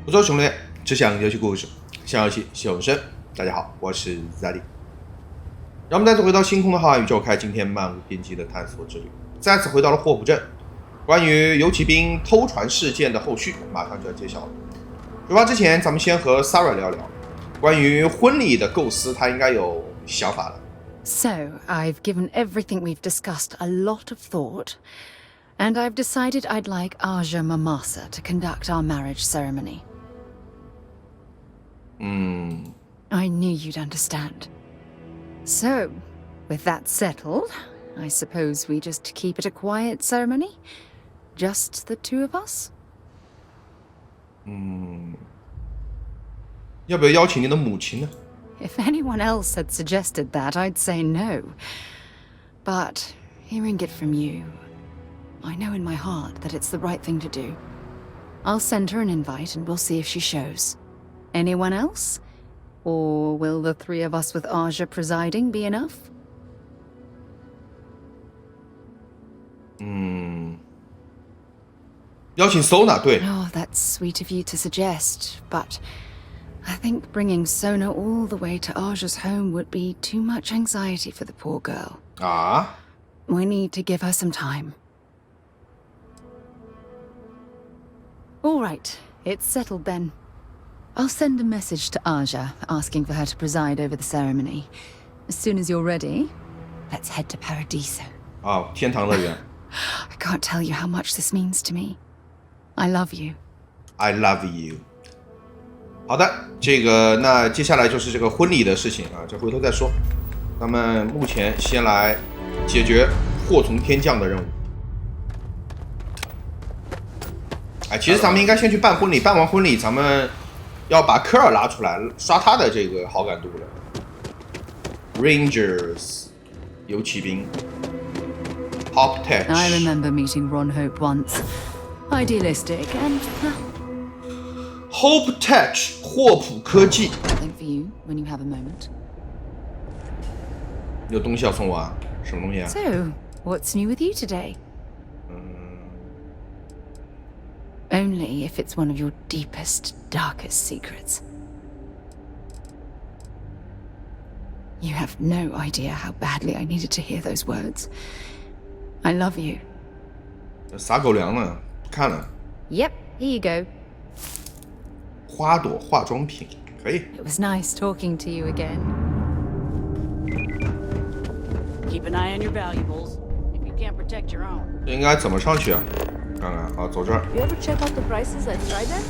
不做熊猎，只讲游戏故事，想游戏永生。大家好，我是 Zuddy。让我们再次回到星空的浩瀚宇宙，开今天漫无边际的探索之旅。再次回到了霍普镇，关于游骑兵偷船事件的后续马上就要揭晓了。出发之前，咱们先和 Sarah 聊聊关于婚礼的构思，她应该有想法了。So, I've given everything we've discussed a lot of thought, and I've decided I'd like Aja Mamasa to conduct our marriage ceremony. I knew you'd understand. So, with that settled, I suppose we just keep it a quiet ceremony? Just the two of us? 要不要邀请你的母亲呢？ If anyone else had suggested that, I'd say no. But hearing it from you, I know in my heart that it's the right thing to do. I'll send her an invite and we'll see if she shows. Anyone else? Or will the three of us with Aja presiding be enough? 邀请 Sona 对。 Oh, that's sweet of you to suggest, but I think bringing Sona all the way to Aja's home would be too much anxiety for the poor girl. 啊？ We need to give her some time. All right, it's settled then. I'll send a message to Aja, asking for her to preside over the ceremony. As soon as you're ready, let's head to Paradiso. 啊，天堂乐园。 I can't tell you how much this means to me. I love you. I love you. 好的，这个那接下来就是这个婚礼的事情啊，这回头再说。咱们目前先来解决祸从天降的任务。哎，其实咱们应该先去办婚礼，办完婚礼咱们要把科尔拉出来，刷他的这个好感度了。Rangers 游骑兵 Hop Tech I remember meeting Ron Hope once. Idealistic and Hope Tech 霍普科技 something for you when you have a moment. 有东西要送我啊？什么东西啊？ So, what's new with you today? Only if it's one of your deepest, darkest secrets. You have no idea how badly I needed to hear those words. I love you. 撒狗粮呢？看了。 Yep, here you go. 花朵化妆品可以。 It was nice talking to you again. Keep an eye on your valuables. If you can't protect your own. 这应该怎么上去啊？看看，好，走这儿。 You ever check out the prices at Trident?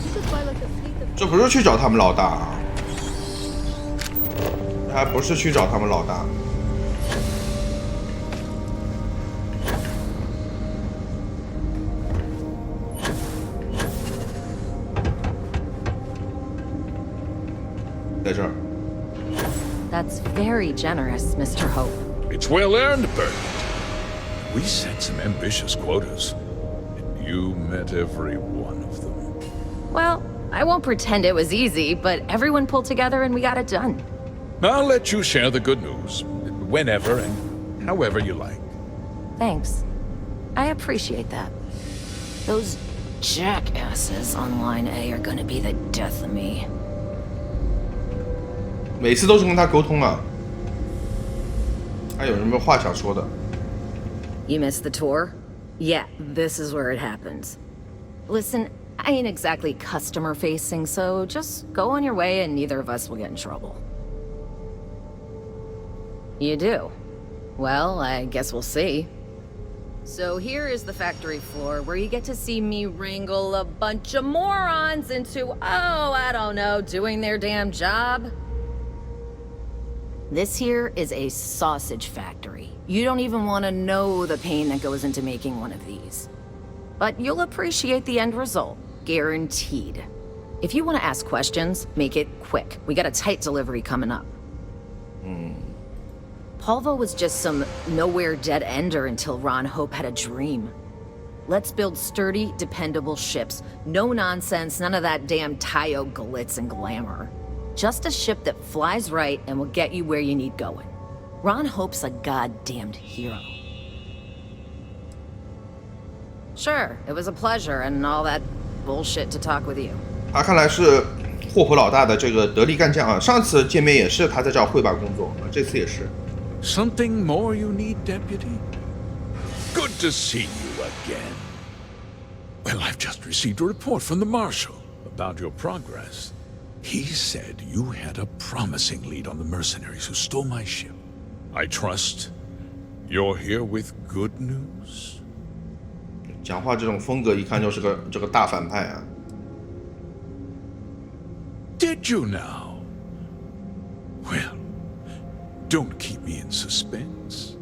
You could buy like a fleet of 这不是去找他们老大啊，这还不是去找他们老大。在这儿。 That's very generous, Mr. Hope. It's well earned, Bert. We set some ambitious quotas, and you met every one of them. Well, I won't pretend it was easy, but everyone pulled together and we got it done. I'll let you share the good news, whenever and however you like. Thanks. I appreciate that. Those jackasses on Line A are gonna be the death of me. 每次都是跟他沟通啊。他有什么话想说的？ You missed the tour? Yeah, this is where it happens. Listen, I ain't exactly customer facing, so just go on your way and neither of us will get in trouble. You do? Well, I guess we'll see. So here is the factory floor where you get to see me wrangle a bunch of morons into, oh, I don't know, doing their damn job. This here is a sausage factory. You don't even want to know the pain that goes into making one of these. But you'll appreciate the end result, guaranteed. If you want to ask questions, make it quick. We got a tight delivery coming up. Polvo was just some nowhere dead-ender until Ron Hope had a dream. Let's build sturdy, dependable ships. No nonsense, none of that damn Tayo glitz and glamour. Just a ship that flies right and will get you where you need going. Ron Hope's a goddamned hero. Sure, it was a pleasure and all that bullshit to talk with you. 他看来是霍普老大的这个得力干将啊，上次见面也是他在这儿汇报工作，这次也是。Something more you need, Deputy? Good to see you again. Well, I've just received a report from the Marshal about your progress. He said you had a promising lead on the mercenaries who stole my ship. I trust you're here with good news. 讲话这种风格一看就是这个大反派啊。Did you now? Well, don't keep me in suspense.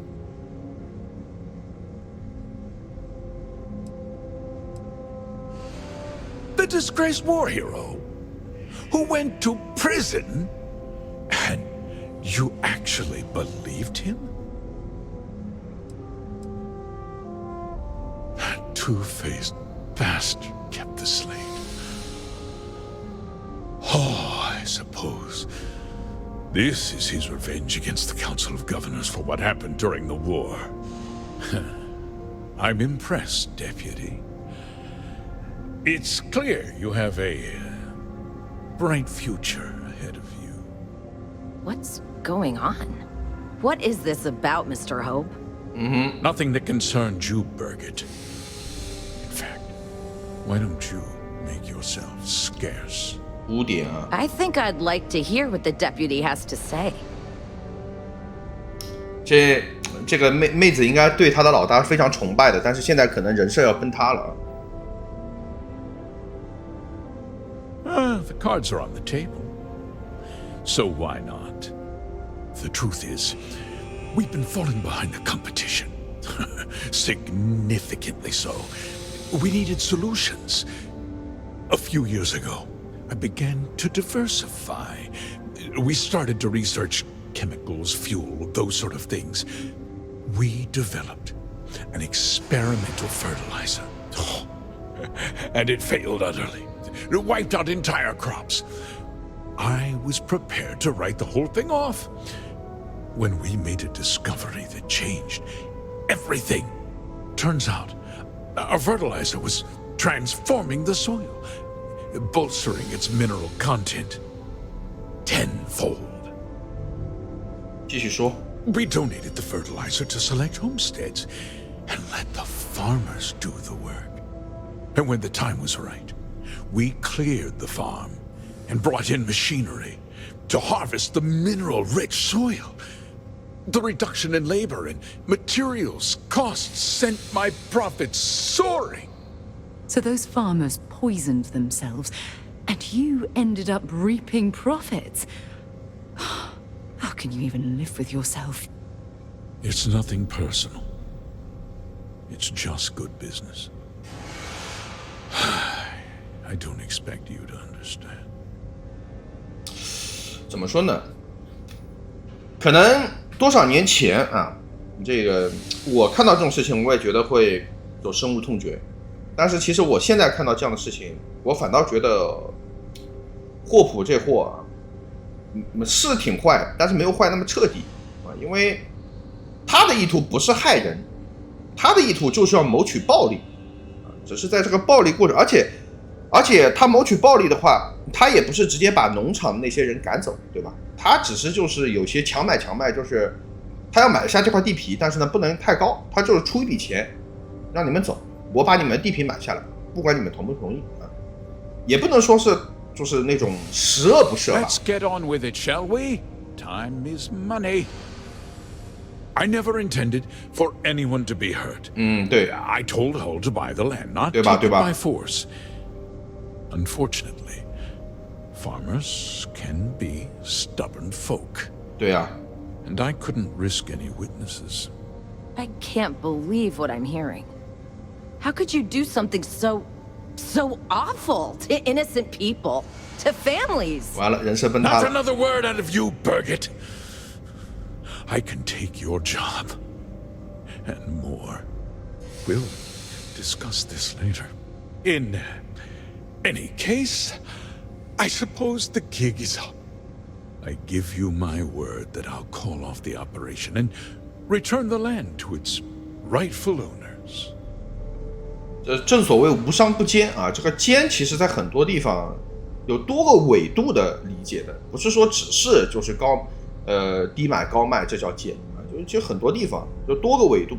The disgraced war hero who went to prison, and you actually believed him? That two-faced bastard kept the slate. Oh, I suppose this is his revenge against the Council of Governors for what happened during the war. I'm impressed, Deputy. It's clear you have a bright future ahead of you. What's going on? What is this about, Mr. Hope? Nothing that concerns you, Birgit. In fact, why don't you make yourself scarce? 污点啊， I think I'd like to hear what the deputy has to say. 这个妹子应该对她的老大非常崇拜的，但是现在可能人设要崩塌了。The cards are on the table. So why not? The truth is, we've been falling behind the competition. Significantly so. We needed solutions. A few years ago, I began to diversify. We started to research chemicals, fuel, those sort of things. We developed an experimental fertilizer. And it failed utterly. It wiped out entire crops. I was prepared to write the whole thing off when we made a discovery that changed everything. Turns out, our fertilizer was transforming the soil, bolstering its mineral content tenfold. 继续说， We donated the fertilizer to select homesteads and let the farmers do the work. And when the time was right, we cleared the farm and brought in machinery to harvest the mineral-rich soil. The reduction in labor and materials costs sent my profits soaring. So those farmers poisoned themselves, and you ended up reaping profits. How can you even live with yourself? It's nothing personal. It's just good business. I don't expect you to understand. 怎么说呢？可能多少年前啊，这个我看到这种事情，我也觉得会有深恶痛绝。但是其实我现在看到这样的事情，我反倒觉得霍普这货啊，是挺坏，但是没有坏那么彻底啊，因为他的意图不是害人，他的意图就是要谋取暴利啊，只是在这个暴利过程，而且他谋取暴利的话，他也不是直接把农场的那些人赶走，对吧？他只是就是有些强买，就是他要买下这块地皮，但是呢不能太高，他就是出一笔钱让你们走，我把你们的地皮买下来，不管你们同不同意啊，也不能说是就是那种十恶不赦吧。 Let's get on with it, shall we? Time is money. I never intended for anyone to be hurt. 对， I told Hull to buy the land, not 对吧， take 对 it 吧？ by force. Unfortunately, farmers can be stubborn folk. 对啊， And I couldn't risk any witnesses. I can't believe what I'm hearing. How could you do something so awful to innocent people, to families? 完了，人设崩塌 Not 了。 another word out of you, Birgit. I can take your job. And more. We'll discuss this later. In any case, I suppose the gig is up. I give you my word that I'll call off the operation and return the land to its rightful owners. 正所谓无商不奸啊，这个奸其实在很多地方有多个维度的理解的，不是说只是就是低买高卖这叫贱啊，就很多地方就多个维度。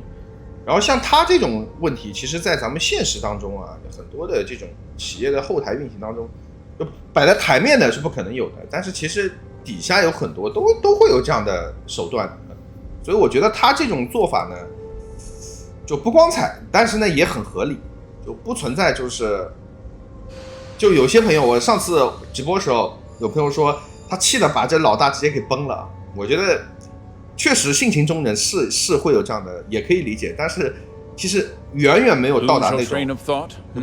然后像他这种问题，其实在咱们现实当中啊，很多的这种企业的后台运行当中，就摆在台面的是不可能有的，但是其实底下有很多都会有这样的手段的。所以我觉得他这种做法呢，就不光彩，但是呢也很合理，就不存在就有些朋友，我上次直播的时候，有朋友说他气得把这老大直接给崩了。我觉得确实性情中人是会有这样的，也可以理解，但是其实远远没有到达那种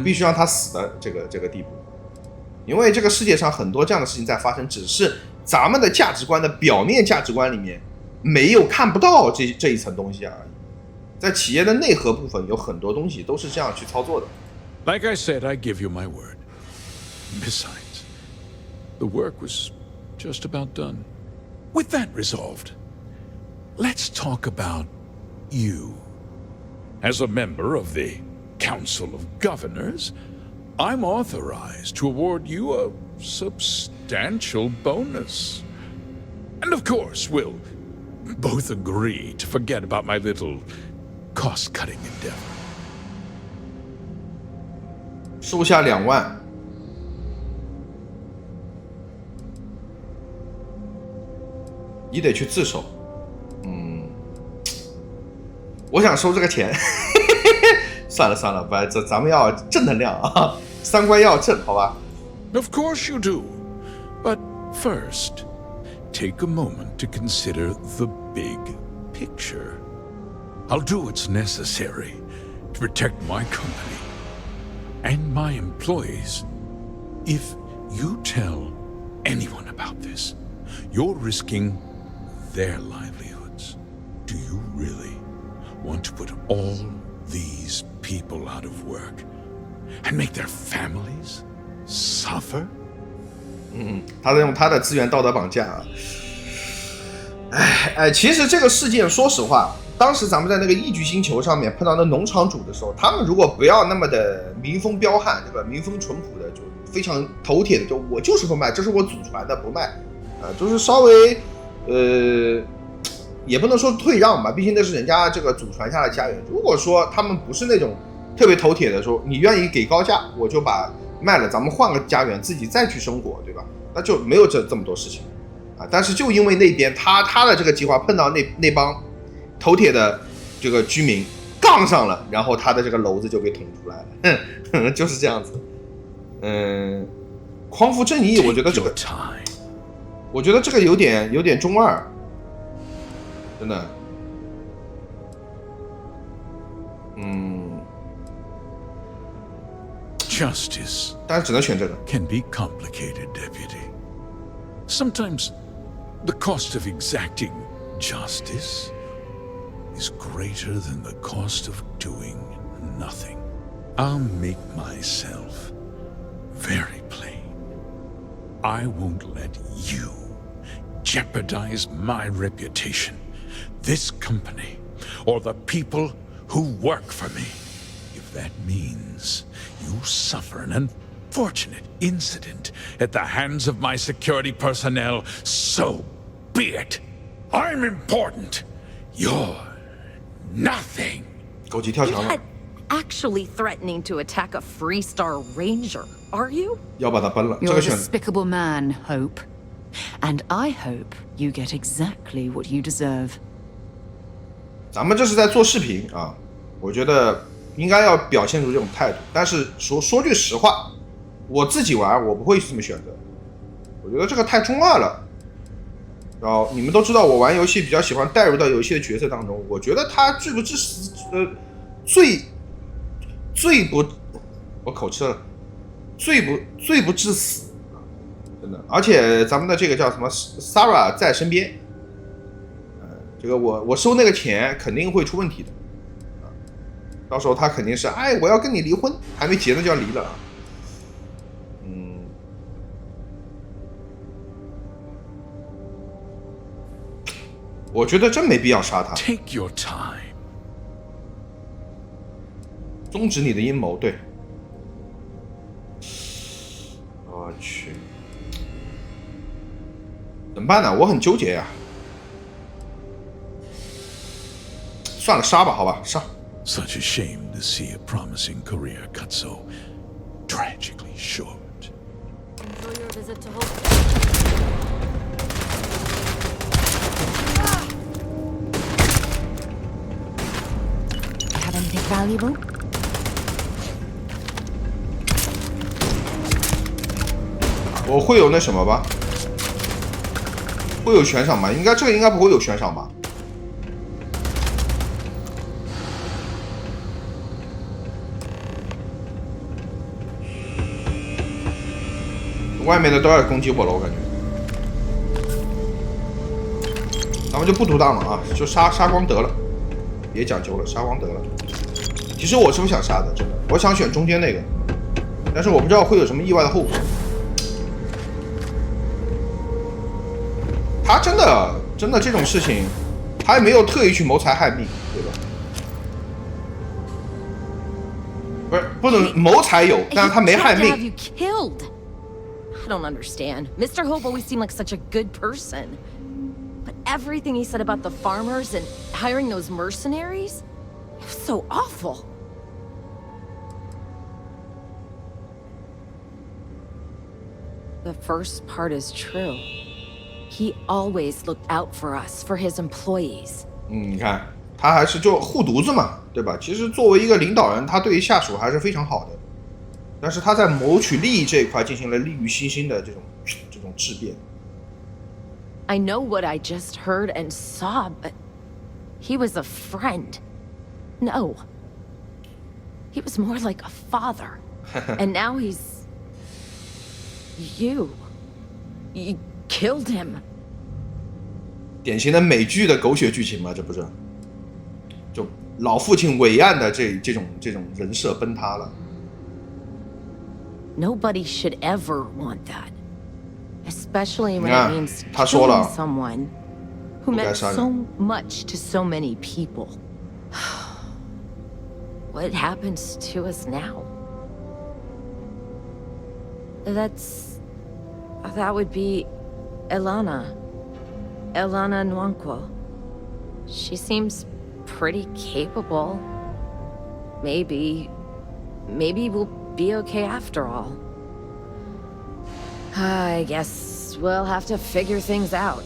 必须让他死的这个地步。因为这个世界上很多这样的事情在发生，只是咱们的价值观的表面价值观里面没有看不到这一层东西而已。在企业的内核部分有很多东西都是这样去操作的。 Like I said, I give you my word. Besides, the work was just about done. With that resolved, let's talk about you. As a member of the Council of Governors, I'm authorized to award you a substantial bonus. And of course, we'll both agree to forget about my little cost-cutting endeavor. 收下2万。你得去自首。我想收这个钱。算了，不，咱们要正能量啊，三观要正，好吧？ Of course you do. But first, take a moment to consider the big picture. I'll do what's necessary to protect my company and my employees. If you tell anyone about this, you're risking their livelihoods. Do you really want to put all these people out of work and make their families suffer? 他在用他的资源道德绑架啊。其实这个事件，说实话，当时咱们在那个异居星球上面碰到那农场主的时候，他们如果不要那么的民风彪悍，这个民风淳朴的，就非常头铁的，就我就是不卖，这是我祖传的，不卖，就是稍微也不能说退让吧，毕竟那是人家这个祖传下的家园。如果说他们不是那种特别头铁的，说你愿意给高价，我就把卖了，咱们换个家园，自己再去生活，对吧？那就没有这么多事情啊。但是就因为那边他的这个计划碰到那帮头铁的这个居民杠上了，然后他的这个篓子就被捅出来了，就是这样子。匡扶正义，我觉得这个有点中二，真的。Justice 但是只能选这个。 can be complicated, Deputy. Sometimes the cost of exacting justice is greater than the cost of doing nothing. I'll make myself very plain. I won't let you jeopardize my reputation, this company, or the people who work for me. If that means you suffer an unfortunate incident at the hands of my security personnel, so be it. I'm important. You're nothing. 狗急跳墙 You're 了 not， actually threatening to attack a Freestar Ranger, are you? 要把它崩了。这 You're 个 a 选 despicable man, Hope. And I hope you get exactly what you deserve. 咱们这是在做视频啊，我觉得应该要表现出这种态度。但是说句实话，我自己玩我不会这么选择，我觉得这个太中二了。然后你们都知道，我玩游戏比较喜欢带入到游戏的角色当中。我觉得他罪不至死，罪不，我口吃了，罪不至死，真的。而且咱们的这个叫什么 Sarah 在身边，这个我收那个钱肯定会出问题的，到时候他肯定是我要跟你离婚，还没结呢就要离了啊。我觉得真没必要杀他。 Take your time. 终止你的阴谋，对。我去。怎么办呢？我很纠结呀。算了，杀吧，好吧，杀。 Such a shame to see a promising career cut so tragically short. Enjoy your visit to Hope. Have anything valuable? 我会有那什么吧？会有悬赏吧？这个应该不会有悬赏吧？外面的都要攻击我了，我感觉。咱们就不独当了啊，就杀光得了，别讲究了，杀光得了。其实我是不想杀的，真的，我想选中间那个，但是我不知道会有什么意外的后果。他真的这种事情，他也没有特意去谋财害命，对吧？不能谋财有，但是他没害命。 I don't understand. Mr. Hope always seemed like such a good person. But everything he said about the farmers and hiring those mercenaries, it was so awful. The first part is true. He always looked out for us, for his employees. 你看，他还是就护犊子嘛，对吧？其实作为一个领导人，他对于下属还是非常好的。 但是他在谋取利益这一块进行了利欲熏心的这种质变。I know what I just heard and saw, but he was a friend. No. He was more like a father. And now he's... You killed him. 典型的美剧的狗血剧情嘛，这不是？就老父亲伟岸的这种人设崩塌了。 Nobody should ever want that, especially when it means killing someone who meant so much to so many people. What happens to us now? That would be Elana Nwankwo. She seems pretty capable. Maybe we'll be okay after all. I guess we'll have to figure things out.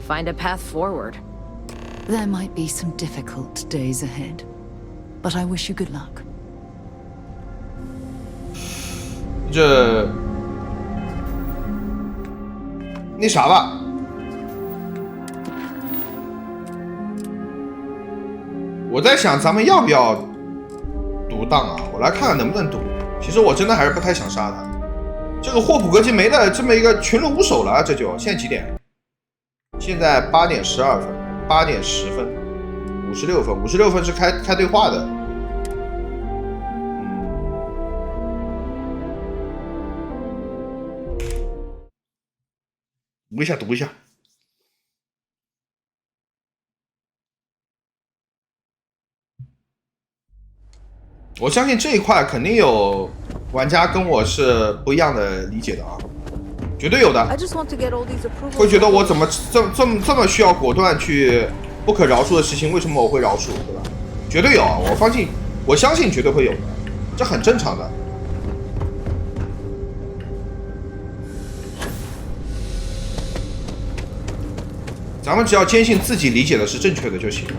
Find a path forward. There might be some difficult days ahead, but I wish you good luck. 这那啥吧，我在想咱们要不要独当啊？我来看看能不能独。其实我真的还是不太想杀他。这个霍普格金没了这么一个群龙无首了，这就现在几点？现在8点12分，8点10分，56分，56分是开对话的。读一下。我相信这一块肯定有玩家跟我是不一样的理解的啊，绝对有的。会觉得我怎么这么需要果断去不可饶恕的事情，为什么我会饶恕，对吧？绝对有啊，我相信绝对会有的，这很正常的。咱们只要坚信自己理解的是正确的就行了。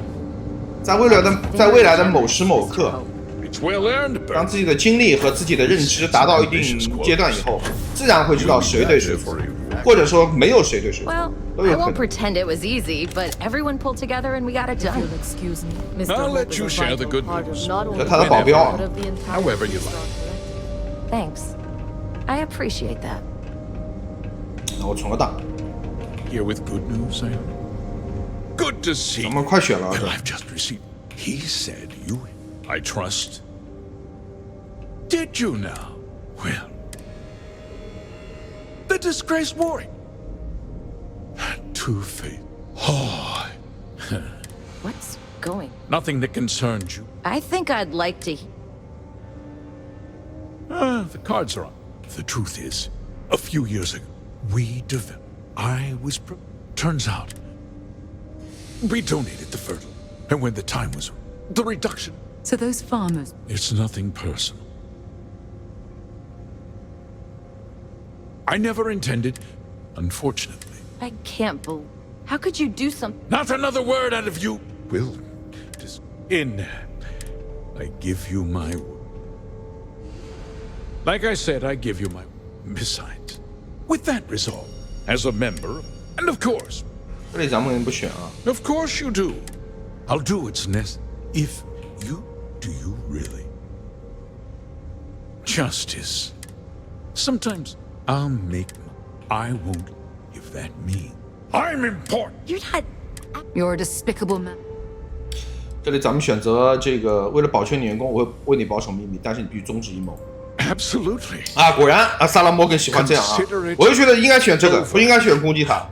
在未来的某时某刻，当自己的经历和自己的认知达到一定阶段以后，自然会知道谁对谁错，或者说没有谁对谁错，都有可能。 I won't pretend it was easy, but everyone pulled together and we got it done. Excuse me, Mr. I'll Hope let is you a share the vital good part of news. not only 这他的保镖啊 but of the entire However you like. restaurant. Thanks. I appreciate that. 那我存个档， Here with good news, I am. Good to see. 咱们快选了。 Well, I've just received. He said you. I trust. Did you now? Well, the disgraced Warwick. Two-Face. Oh, What's going? nothing that concerns you. I think I'd like to. The cards are up. The truth is, a few years ago, we developed Turns out, we donated the fertile. And when the time was, the reduction. So those farmers... It's nothing personal. I never intended, unfortunately. I can't believe... How could you do something? Not another word out of you. Will, just I give you my... Like I said, I give you my... Besides, with that resolve, as a member, and of course...这里咱们不选啊。 Of course you do. I'll do what's necessary. If you... Do you really? Justice. Sometimes I'll make... I won't, if that means... I'm important. You're not... You're a despicable man. 这里咱们选择这个，为了保全你员工，我会为你保守秘密，但是你必须终止阴谋。 Absolutely. 啊，果然啊，萨拉摩根喜欢这样啊，我就觉得应该选这个，不应该选攻击塔。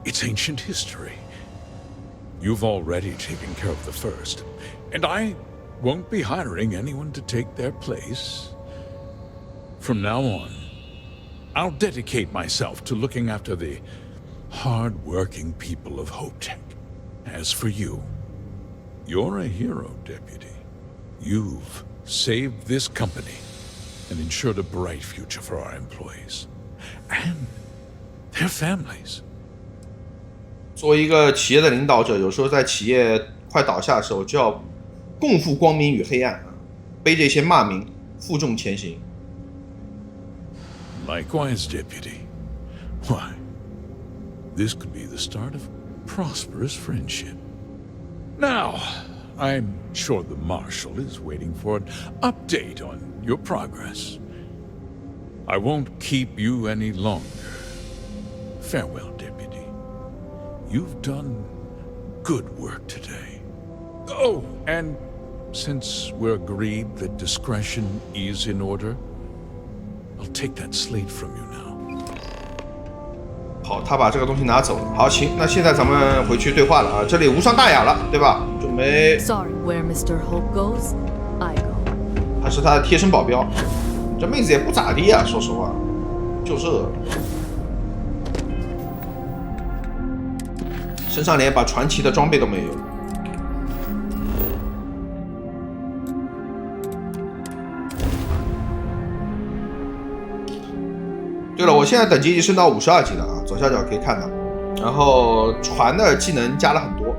It's ancient history. You've already taken care of the first, and I won't be hiring anyone to take their place. From now on, I'll dedicate myself to looking after the hard-working people of Hopetech. As for you, you're a hero, Deputy. You've saved this company and ensured a bright future for our employees and their families. 作为一个企业的领导者，有时候在企业快倒下的时候，就要共赴光明与黑暗啊，背这些骂名，负重前行。 Likewise, Deputy. Why, this could be the start of prosperous friendship. Now, I'm sure the Marshal is waiting for an update on your progress. I won't keep you any longer. Farewell, Deputy. You've done good work today. Oh, and since we're agreed that discretion is in order, I'll take that slate from you now. 好，他把这个东西拿走了。好，行，那现在咱们回去对话了啊。这里无伤大雅了，对吧？准备。 Sorry, where Mr. Hope goes, I go. 他是他的贴身保镖。这妹子也不咋地啊，说实话，就这。身上连把传奇的装备都没有。 对了，我现在等级已经升到52级了啊，左下角可以看到。然后船的技能加了很多，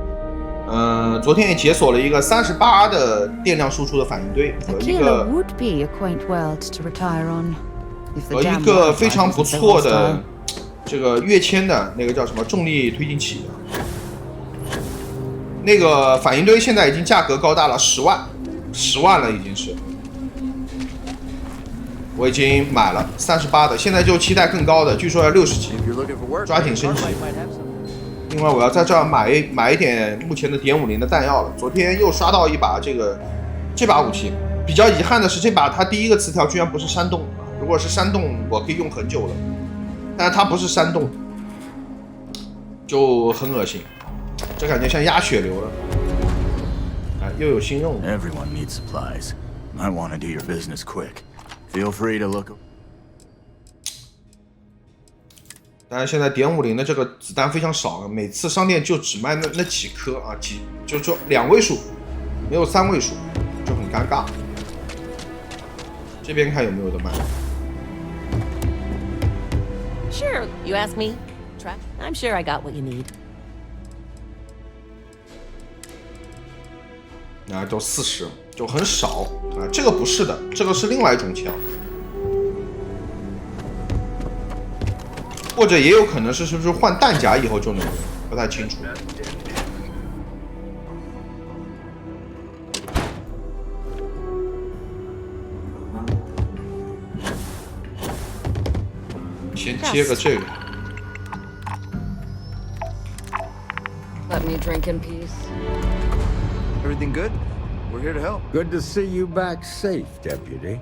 昨天也解锁了一个38的电量输出的反应堆和一个 would be a quaint world to retire on. 和一个非常不错的这个跃迁的那个叫什么重力推进器的。那个反应堆现在已经价格高达了10万了，已经是。 我已经买了38的，现在就期待更高的，据说要60级，抓紧升级。另外，我要在这儿买一点目前的点50的弹药了。昨天又刷到一把这把武器，比较遗憾的是这把它第一个词条居然不是山洞啊！如果是山洞，我可以用很久了，但是它不是山洞，就很恶心，这感觉像压血流了。哎，又有新任务。 Everyone needs supplies. I want to do your business quick. Feel free to look. 但是现在点50的这个子弹非常少，每次商店就只卖那几颗啊，就2位数，没有3位数，就很尴尬。这边看有没有的卖。 Sure, you ask me. Try. I'm sure I got what you need. 啊，都40，就很少啊。这个不是的，这个是另外一种枪，或者也有可能是不是换弹夹以后就能用，不太清楚。先切个这个。 Let me drink in peace. Everything good? We're here to help. Good to see you back safe, Deputy.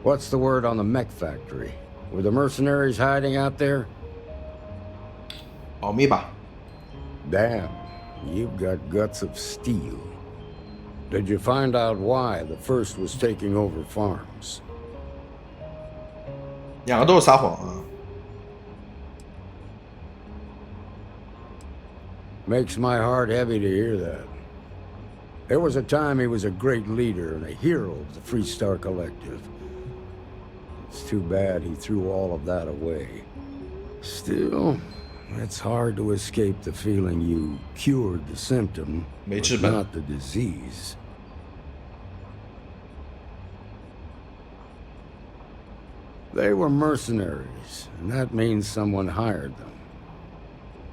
What's the word on the mech factory? Were the mercenaries hiding out there? 保密吧。 Damn, you've got guts of steel. Did you find out why the first was taking over farms? 两个都是撒谎啊。Makes my heart heavy to hear that. There was a time he was a great leader and a hero of the Freestar Collective. It's too bad he threw all of that away. Still, it's hard to escape the feeling you cured the symptom, but not the disease. They were mercenaries, and that means someone hired them.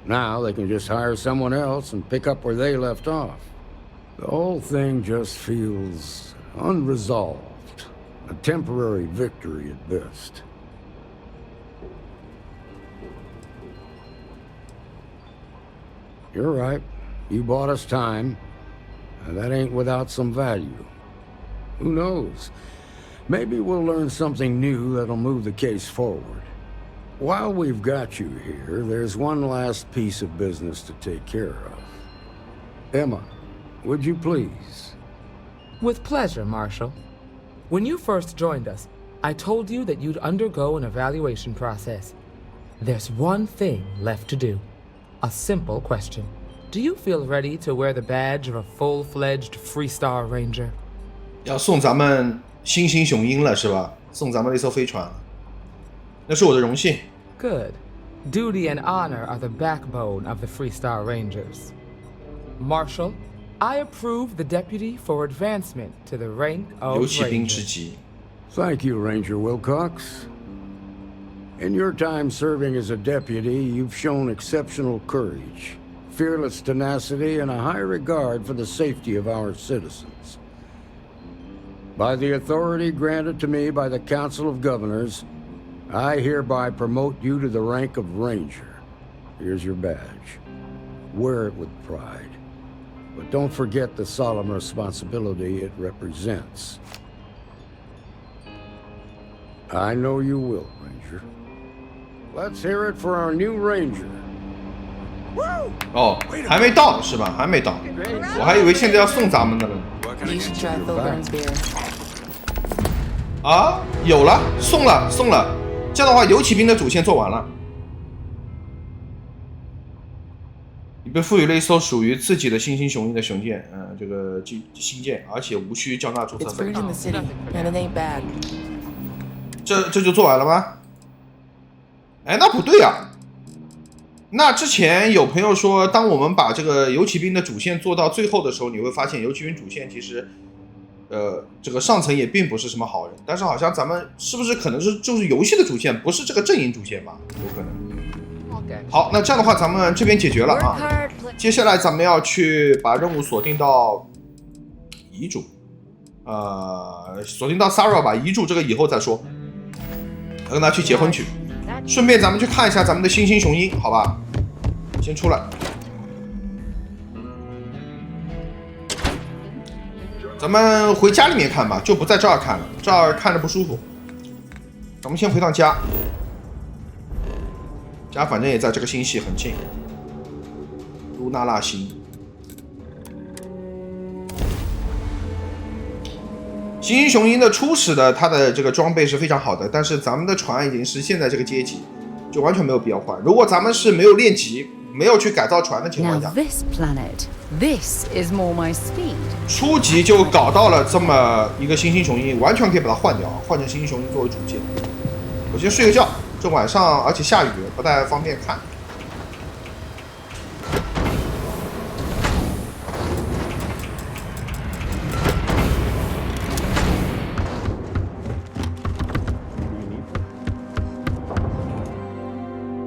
Now they can just hire someone else and pick up where they left off. The whole thing just feels unresolved. A temporary victory at best. You're right. You bought us time. And that ain't without some value. Who knows? Maybe we'll learn something new that'll move the case forward. While we've got you here, there's one last piece of business to take care of. Emma, would you please? With pleasure, Marshal. When you first joined us, I told you that you'd undergo an evaluation process. There's one thing left to do. A simple question. Do you feel ready to wear the badge of a full-fledged Freestar Ranger? 要送咱们猩猩雄鹰了是吧？送咱们那艘飞船，那是我的荣幸。Good. Duty and honor are the backbone of the Freestar Rangers. Marshal, I approve the deputy for advancement to the rank of 游骑兵之 Ranger. 级。Thank you, Ranger Wilcox. In your time serving as a deputy, you've shown exceptional courage, fearless tenacity, and a high regard for the safety of our citizens. By the authority granted to me by the Council of Governors, I hereby promote you to the rank of Ranger. Here's your badge. Wear it with pride. But don't forget the solemn responsibility it represents. I know you will, Ranger. Let's hear it for our new Ranger. 哦，还没到是吧？还没到，我还以为现在要送咱们的了。 You should try Phil Burns beer. 啊，有了，送了，送了。这样的话，游骑兵的主线做完了。你被赋予了一艘属于自己的猩猩雄鹰的雄舰，这个新舰，而且无需交纳注册 It's 费。 brewed in the city, and it ain't bad. 这就做完了吗？哎，那不对啊。那之前有朋友说，当我们把这个游骑兵的主线做到最后的时候，你会发现游骑兵主线其实，这个上层也并不是什么好人。但是好像咱们是不是可能是就是游戏的主线，不是这个阵营主线吧？有可能。好，那这样的话咱们这边解决了啊。接下来咱们要去把任务锁定到遗嘱，锁定到 Sarah 吧，遗嘱这个以后再说。跟他去结婚去，顺便咱们去看一下咱们的猩猩雄鹰，好吧？先出来，咱们回家里面看吧，就不在这儿看了，这儿看着不舒服。咱们先回趟家，家反正也在这个星系很近，卢纳拉星。猩猩雄鹰的初始的它的这个装备是非常好的，但是咱们的船已经是现在这个阶级，就完全没有必要换。如果咱们是没有练级、没有去改造船的情况 Now 下， this planet, this is more my speed. 初级就搞到了这么一个猩猩雄鹰，完全可以把它换掉，换成猩猩雄鹰作为主线。我先睡个觉，这晚上而且下雨，不太方便看。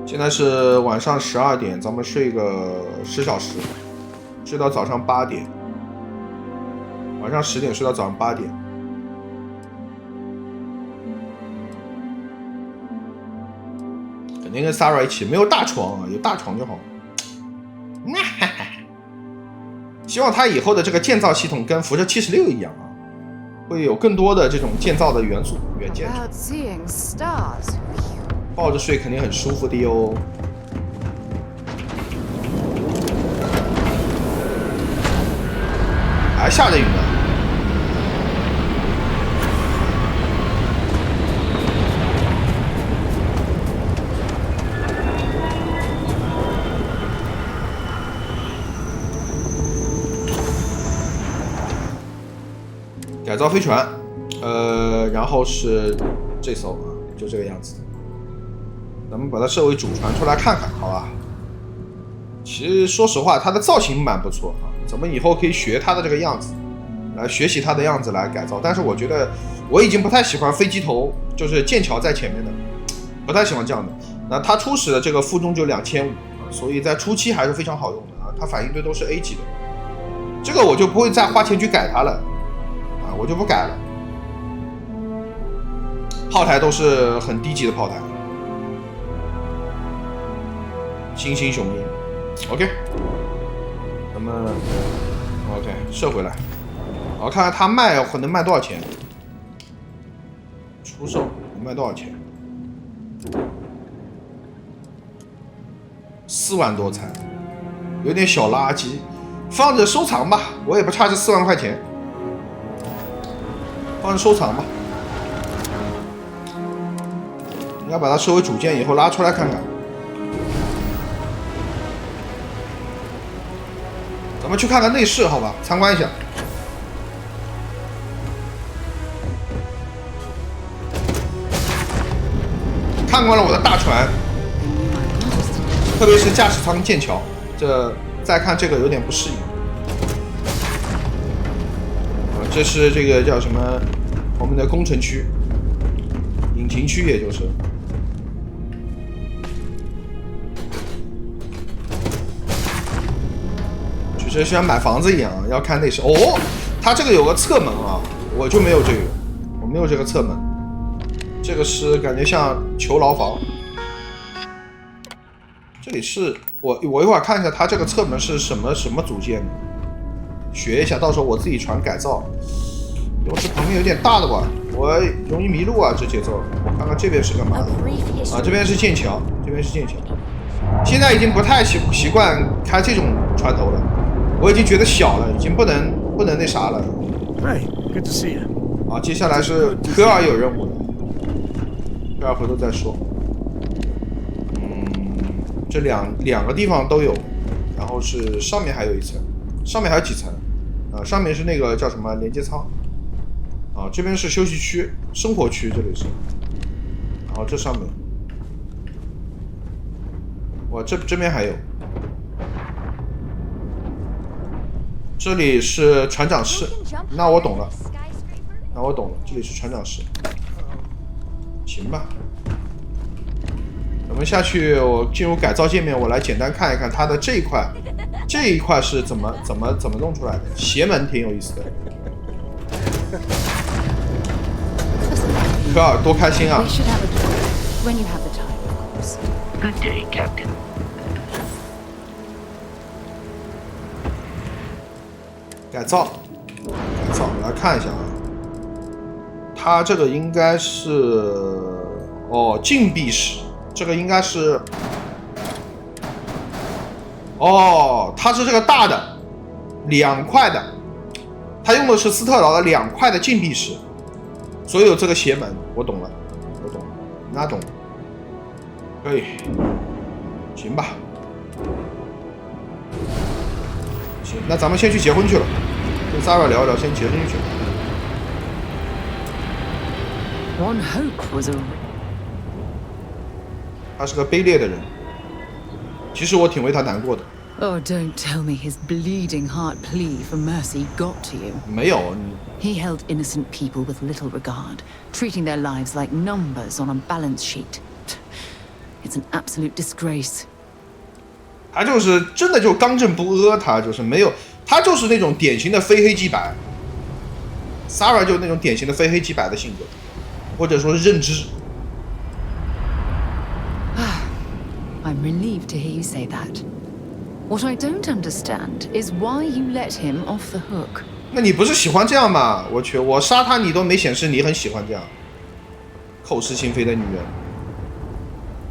现在是晚上12点，咱们睡个10小时，睡到早上8点。晚上10点睡到早上8点。肯定跟 Sarah 一起，没有大床啊，有大床就好。希望它以后的这个建造系统跟辐射76一样啊，会有更多的这种建造的元素元件。 About seeing stars. 抱着睡肯定很舒服的哟。还下着雨呢。造飞船，然后是这艘啊，就这个样子。咱们把它设为主船出来看看，好吧？其实说实话，它的造型蛮不错啊，咱们以后可以学它的这个样子，来学习它的样子来改造。但是我觉得我已经不太喜欢飞机头，就是剑桥在前面的，不太喜欢这样的。那它初始的这个负重就2500啊，所以在初期还是非常好用的啊。它反应堆都是 A 级的，这个我就不会再花钱去改它了啊，我就不改了。炮台都是很低级的炮台，猩猩雄鹰。OK， 那么 OK 射回来，我看看它卖能卖多少钱，出售能卖多少钱？4万多才，有点小垃圾，放着收藏吧，我也不差这4万块钱，放着收藏吧。你要把它收为主件以后拉出来看看。咱们去看看内饰，好吧，参观一下。看惯了我的大船，特别是驾驶舱剑桥，这再看这个有点不适应。这是这个叫什么？我们的工程区、引擎区，也就是。就像买房子一样，要看内饰。哦，它这个有个侧门啊，我就没有这个，我没有这个侧门。这个是感觉像囚牢房。这里是我一会儿看一下它这个侧门是什么组件的，学一下，到时候我自己船改造。油池旁边有点大的吧，我容易迷路啊，这节奏。我看看这边是干嘛的啊？这边是剑桥，这边是剑桥。现在已经不太习惯开这种船头了。我已经觉得小了，已经不能那啥了。Hey, good to see you. 啊，接下来是科尔有任务了，科尔回头再说。这两个地方都有，然后是上面还有一层，上面还有几层啊？上面是那个叫什么连接舱啊？这边是休息区、生活区，这里是。然后这上面，哇，这边还有。这里是船长室，那我懂了，这里是船长室，行吧。我们下去，我进入改造界面，我来简单看一看它的这一块是怎么弄出来的。邪门挺有意思的，科尔多开心啊 Good day, Captain. 改造，我来看一下啊，它这个应该是禁闭室，这个应该是它是这个大的2块的，它用的是斯特劳的2块的禁闭室，所以有这个邪门，我懂了，那懂了，可以，行吧。行，那咱们先去结婚去了，跟 Zara 聊一聊，先结婚去。Ron Hope was a... 他是个卑劣的人，其实我挺为他难过的。Oh, don't tell me his bleeding heart plea for mercy got to you. 没有， He held innocent people with little regard, treating their lives like numbers on a balance sheet. It's an absolute disgrace. 他就是真的就刚正不阿，他就是没有，他就是那种典型的非黑即白。Zara 就是那种典型的非黑即白的性格，或者说是认知。I'm relieved to hear you say that. What I don't understand is why you let him off the hook. 那你不是喜欢这样吗？我去，我杀他你都没显示你很喜欢这样，口是心非的女人。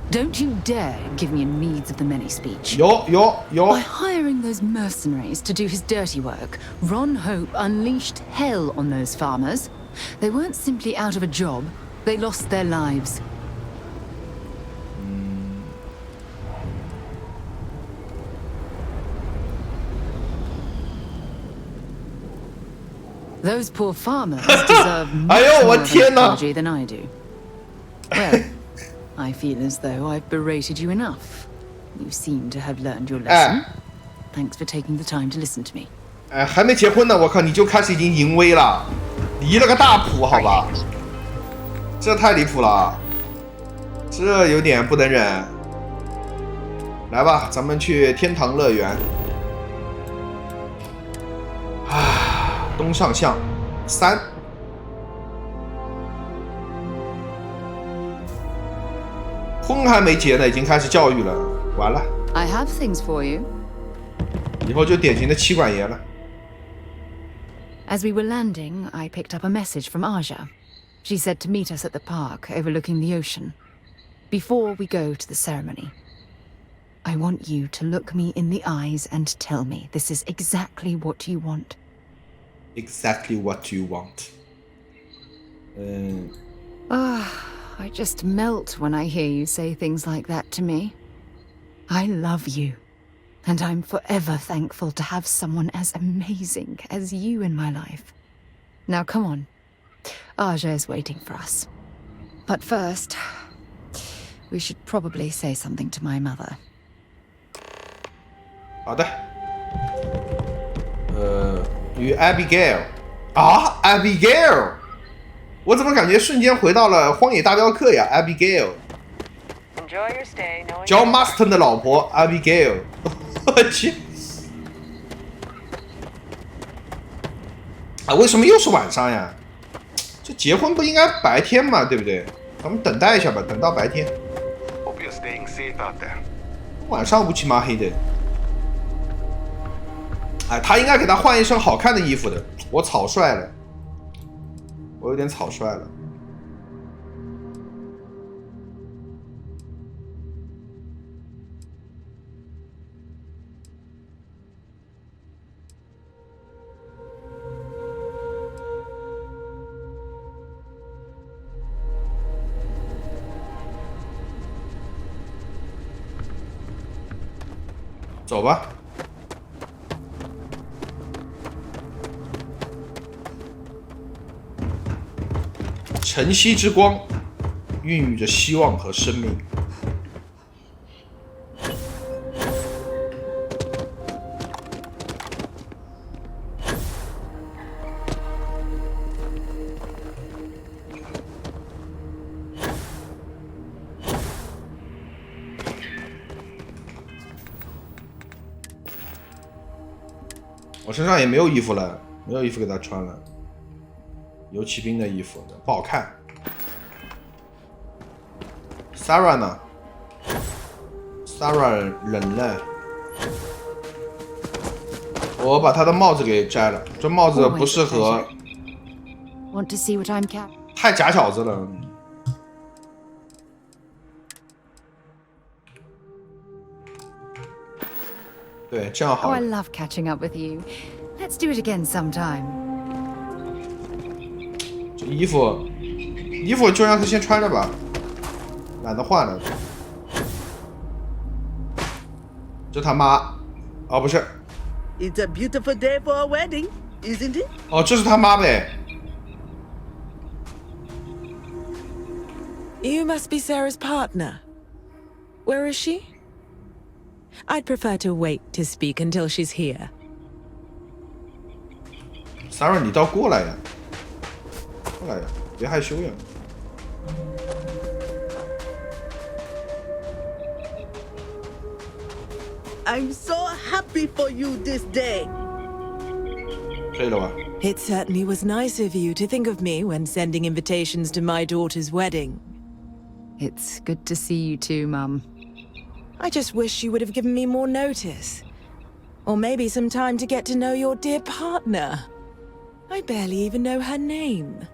Don't you dare give me a needs of the many speech. 有。By hiring those mercenaries to do his dirty work, Ron Hope unleashed hell on those farmers. They weren't simply out of a job, they lost their lives. Those poor farmers deserve much 哎呦， more 我 of an 天哪！ apology than I do. Well, I feel as though I've berated you enough. You seem to have learned your lesson. Thanks for taking the time to listen to me. 哎，还没结婚呢，我靠，你就开始已经淫威了，离了个大谱，好吧？这太离谱了，这有点不能忍。来吧，咱们去天堂乐园。啊，东上巷3。婚还没结呢，已经开始教育了，完了。I have things for you. 以后就典型的妻管严了。As we were landing, I picked up a message from Aja. She said to meet us at the park overlooking the ocean. Before we go to the ceremony, I want you to look me in the eyes and tell me this is exactly what you want. Exactly what you want. I just melt when I hear you say things like that to me. I love you, and I'm forever thankful to have someone as amazing as you in my life. Now come on. Aja is waiting for us. But first, we should probably say something to my mother. 好的。与 Abigail 啊 ，Abigail， 我怎么感觉瞬间回到了《荒野大镖客》呀 ？Abigail， John Marston 的老婆 Abigail， 我去。啊，为什么又是晚上呀？这结婚不应该白天嘛，对不对？咱们等待一下吧，等到白天。晚上乌漆麻黑的。哎，他应该给他换一身好看的衣服的。我草率了，我有点草率了。走吧。晨曦之光，孕育着希望和生命。我身上也没有衣服了，没有衣服给他穿了。游骑兵的衣服不好看。Sarah 呢 ？Sarah 冷了。我把她的帽子给摘了，这帽子不适合。Want to see what I'm cap? 太假小子了。对，这样好。Oh, I love catching up with you. Let's do it again sometime. 这衣服就让他先穿着吧，懒得换了。这他妈，哦不是。It's a beautiful day for a wedding, isn't it? 哦，这是他妈呗。You must be Sarah's partner. Where is she? I'd prefer to wait to speak until she's here. Sarah， 你倒过来呀，过来呀，别害羞呀。I'm so happy for you this day. 可以了吧？ It certainly was nice of you to think of me when sending invitations to my daughter's wedding. It's good to see you too, Mum. I just wish you would have given me more notice. Or maybe some time to get to know your dear partner. I barely even know her name.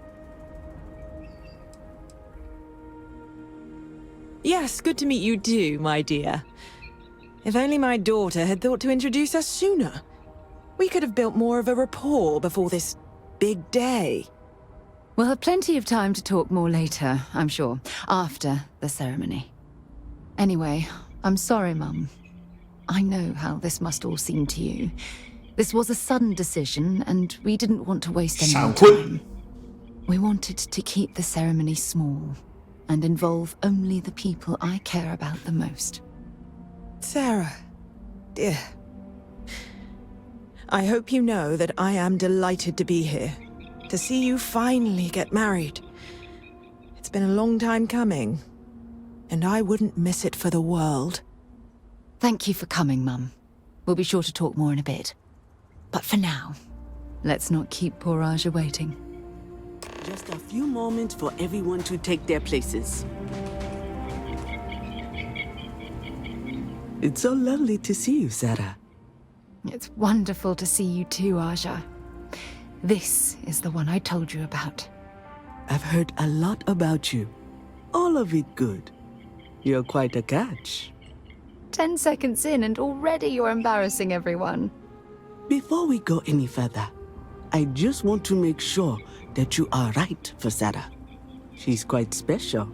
Yes, good to meet you too, my dear. If only my daughter had thought to introduce us sooner. We could have built more of a rapport before this big day. We'll have plenty of time to talk more later, I'm sure, after the ceremony. Anyway, I'm sorry, Mum. I know how this must all seem to you. This was a sudden decision, and we didn't want to waste any more 闪婚。 time. We wanted to keep the ceremony small and involve only the people I care about the most. Sarah, dear. I hope you know that I am delighted to be here, to see you finally get married. It's been a long time coming, and I wouldn't miss it for the world. Thank you for coming, Mum. We'll be sure to talk more in a bit. But for now, let's not keep poor Aja waiting. Just a few moments for everyone to take their places. It's so lovely to see you, Sarah. It's wonderful to see you too, Aja. This is the one I told you about. I've heard a lot about you. All of it good. You're quite a catch. 10 seconds in and already you're embarrassing everyone. Before we go any further, I just want to make sure that you are right for Sarah. She's quite special,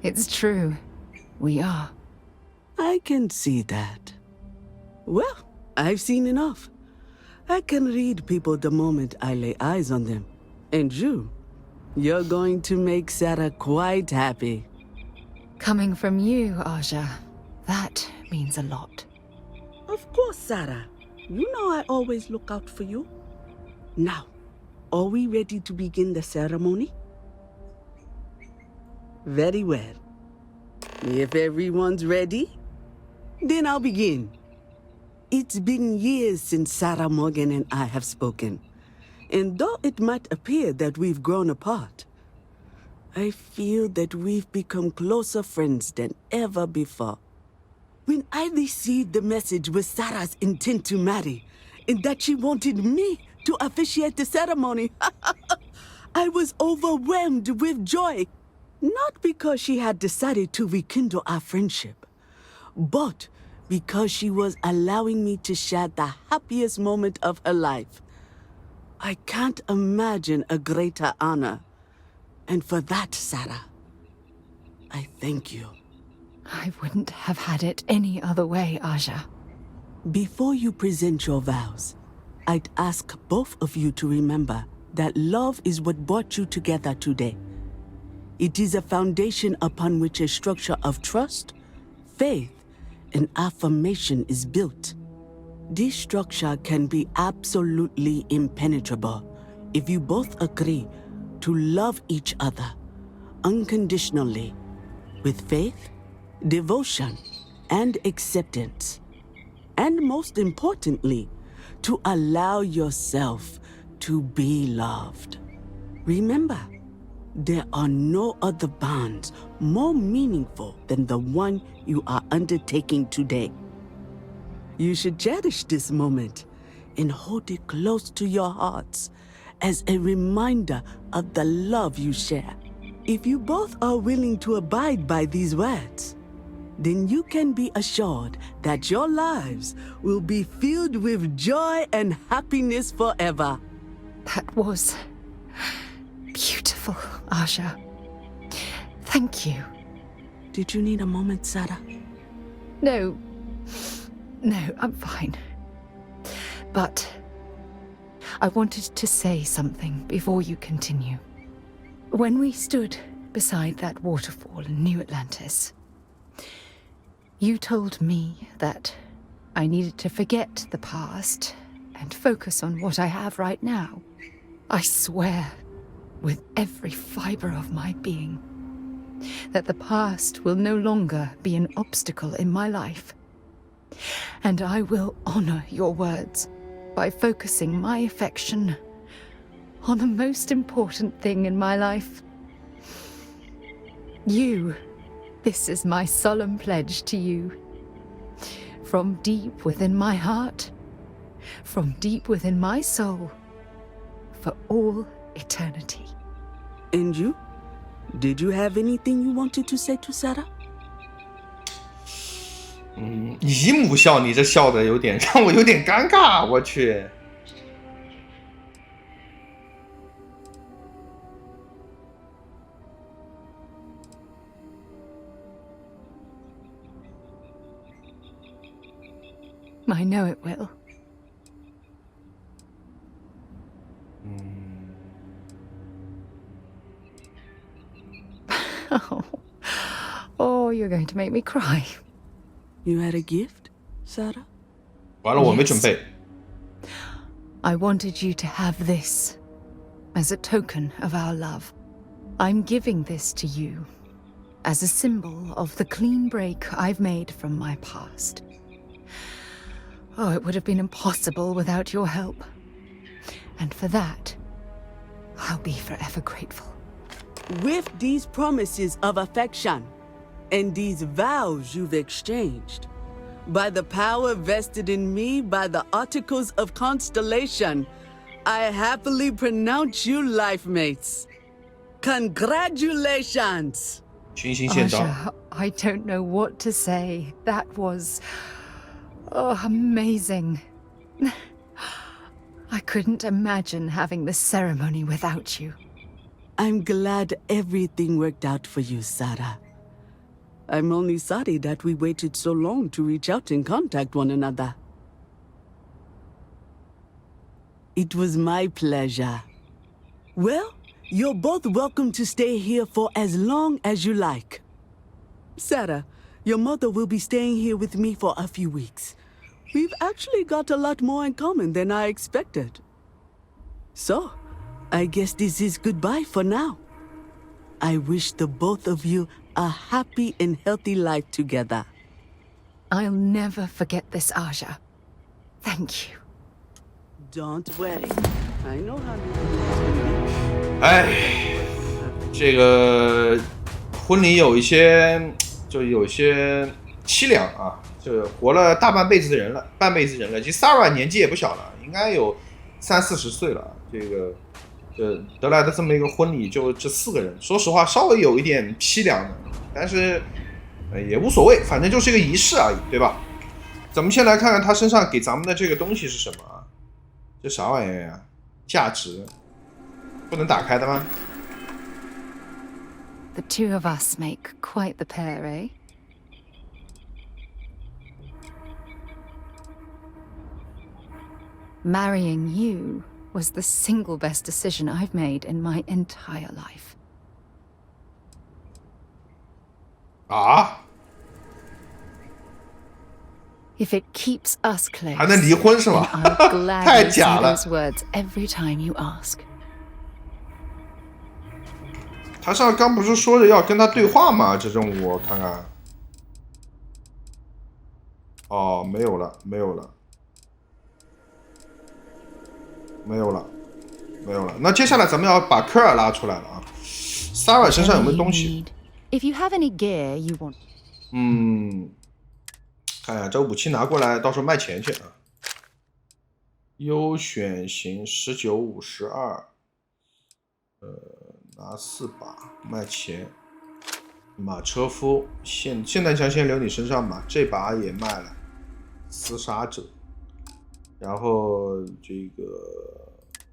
It's true. We are. I can see that. Well, I've seen enough. I can read people the moment I lay eyes on them. And you're going to make Sarah quite happy. Coming from you, Aja, that means a lot. Of course, Sarah. You know I always look out for you. Now, are we ready to begin the ceremony? Very well. If everyone's ready, then I'll begin. It's been years since Sarah Morgan and I have spoken. And though it might appear that we've grown apart, I feel that we've become closer friends than ever before. When I received the message with Sarah's intent to marry, and that she wanted me to officiate the ceremony, I was overwhelmed with joy. Not because she had decided to rekindle our friendship, but because she was allowing me to share the happiest moment of her life. I can't imagine a greater honor. And for that, Sarah, I thank you. I wouldn't have had it any other way, Aja. Before you present your vows, I'd ask both of you to remember that love is what brought you together today. It is a foundation upon which a structure of trust, faith, and affirmation is built. This structure can be absolutely impenetrable if you both agree to love each other unconditionally with faith, devotion, and acceptance. And most importantly, to allow yourself to be loved. Remember, there are no other bonds more meaningful than the one you are undertaking today. You should cherish this moment and hold it close to your hearts as a reminder of the love you share. If you both are willing to abide by these words, then you can be assured that your lives will be filled with joy and happiness forever. That was beautiful, Aja. Thank you. Did you need a moment, Sarah? No, I'm fine. But I wanted to say something before you continue. When we stood beside that waterfall in New Atlantis, you told me that I needed to forget the past and focus on what I have right now. I swear, with every fiber of my being, that the past will no longer be an obstacle in my life. And I will honor your words by focusing my affection on the most important thing in my life. You. This is my solemn pledge to you. From deep within my heart, from deep within my soul, for all eternity. And you? Did you have anything you wanted to say to Sarah? 姨母笑，你这笑的有点让我有点尴尬，我去。I know it will. Oh, you're going to make me cry. You had a gift, Sarah? 完了，我没准备。 I wanted you to have this as a token of our love. I'm giving this to you as a symbol of the clean break I've made from my past. Oh, it would have been impossible without your help. And for that, I'll be forever grateful. With these promises of affection and these vows you've exchanged, by the power vested in me by the Articles of Constellation, I happily pronounce you life mates. Congratulations! 群星献刀。 Asha, I don't know what to say. That was amazing. I couldn't imagine having this ceremony without you. I'm glad everything worked out for you, Sarah. I'm only sorry that we waited so long to reach out and contact one another. It was my pleasure. Well, you're both welcome to stay here for as long as you like. Sarah, your mother will be staying here with me for a few weeks. We've actually got a lot more in common than I expected. So, I guess this is goodbye for now. I wish the both of you a happy and healthy life together. I'll never forget this, Asha. Thank you. Don't worry. I know how to do it. 哎，这个婚礼有一些凄凉啊，就活了大半辈子的人了，其实 Sarah 年纪也不小了，应该有30-40岁了。这得来的这么一个婚礼，就这4个人，说实话稍微有一点凄凉的，但是也无所谓，反正就是一个仪式而已，对吧？咱们先来看看他身上给咱们的这个东西是什么啊？这啥玩意儿呀？价值不能打开的吗？ The two of us make quite the pair, eh? Marrying you was the single best decision I've made in my entire life. 啊？ If it keeps us close, 还能离婚是吗？ then I'll 太 gladly 假 say 了。 those words every time you ask. 他上刚不是说着要跟他对话吗？这任务我看看。哦，没有了。那接下来咱们要把科尔拉出来了啊。Sarah 身上有没有东西？ If you have any gear you want. 看呀，这武器拿过来，到时候卖钱去啊。优选型19、52，拿4把卖钱。马车夫霰弹枪先留你身上吧，这把也卖了。厮杀者，然后这个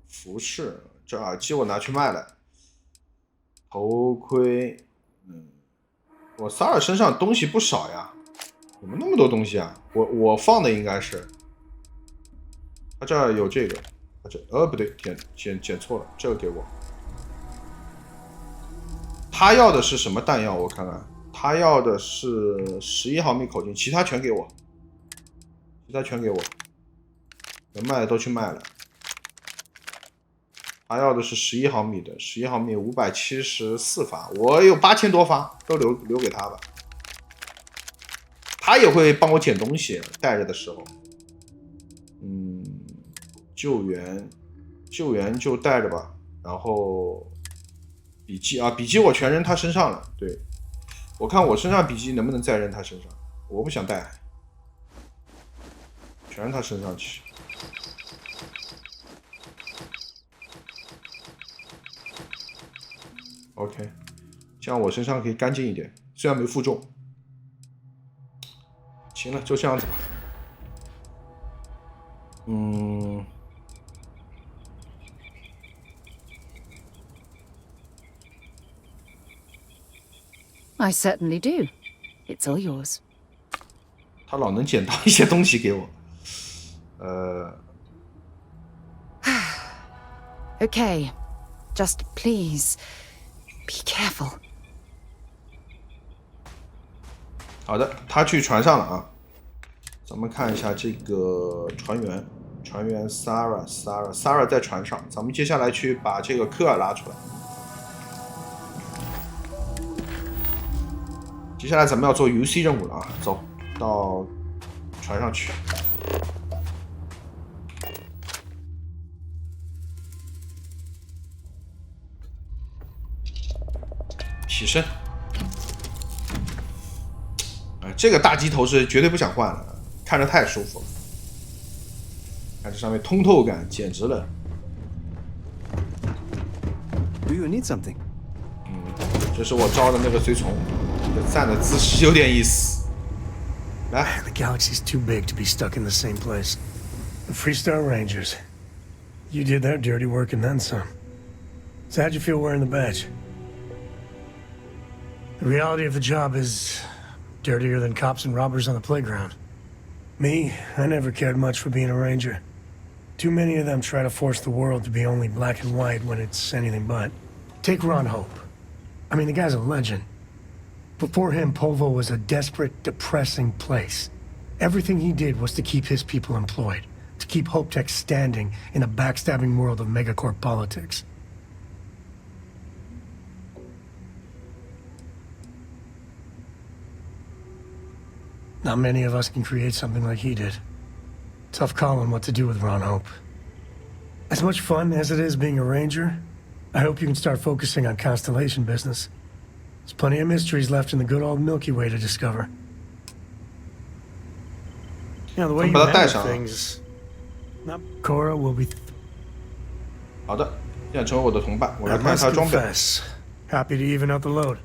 服饰，这耳机我拿去卖了。头盔，我萨尔身上东西不少呀。 怎么那么多东西啊？我放的应该是，他这儿有这个，不对，捡错了，这个给我。他要的是什么弹药？我看看，他要的是11毫米口径，其他全给我，能卖的都去卖了。他要的是11毫米的，11毫米574发，我有8000多发，都留给他吧。 他也会帮我捡东西，带着的时候，救援就带着吧。然后笔记啊，笔记我全扔他身上了。对，我看我身上笔记能不能再扔他身上，我不想带，全扔他身上去。OK， 这样我身上可以干净一点，虽然没负重。 行了，就这样子吧。I certainly do. It's all yours. 他老能捡到一些东西给我。Okay, just please be careful. 好的，他去船上了啊。咱们看一下这个船员 Sarah 在船上，咱们接下来去把这个科尔拉出来。接下来咱们要做 UC 任务了啊，走到船上去。起身。这个大机头是绝对不想换了，看着太舒服了。看这上面通透感，简直了。Do you need something? 这是我招的那个随从，这站的姿势有点意思。来 The galaxy's too big to be stuck in the same place. The Freestar Rangers. You did their dirty work and then some. So how'd you feel wearing the badge? The reality of the job is dirtier than cops and robbers on the playground. Me, I never cared much for being a ranger. Too many of them try to force the world to be only black and white when it's anything but. Take Ron Hope. I mean, the guy's a legend. Before him, Polvo was a desperate, depressing place. Everything he did was to keep his people employed, to keep Hope Tech standing in a backstabbing world of megacorp politics. Not many of us can create something like he did. Tough call on what to do with Ron Hope. As much fun as it is being a ranger, I hope you can start focusing on Constellation business. There's plenty of mysteries left in the good old Milky Way to discover. Now, the way you handle things, Cora will be. 好的，现在成为我的同伴，我来看他装备。Happy to even out the load.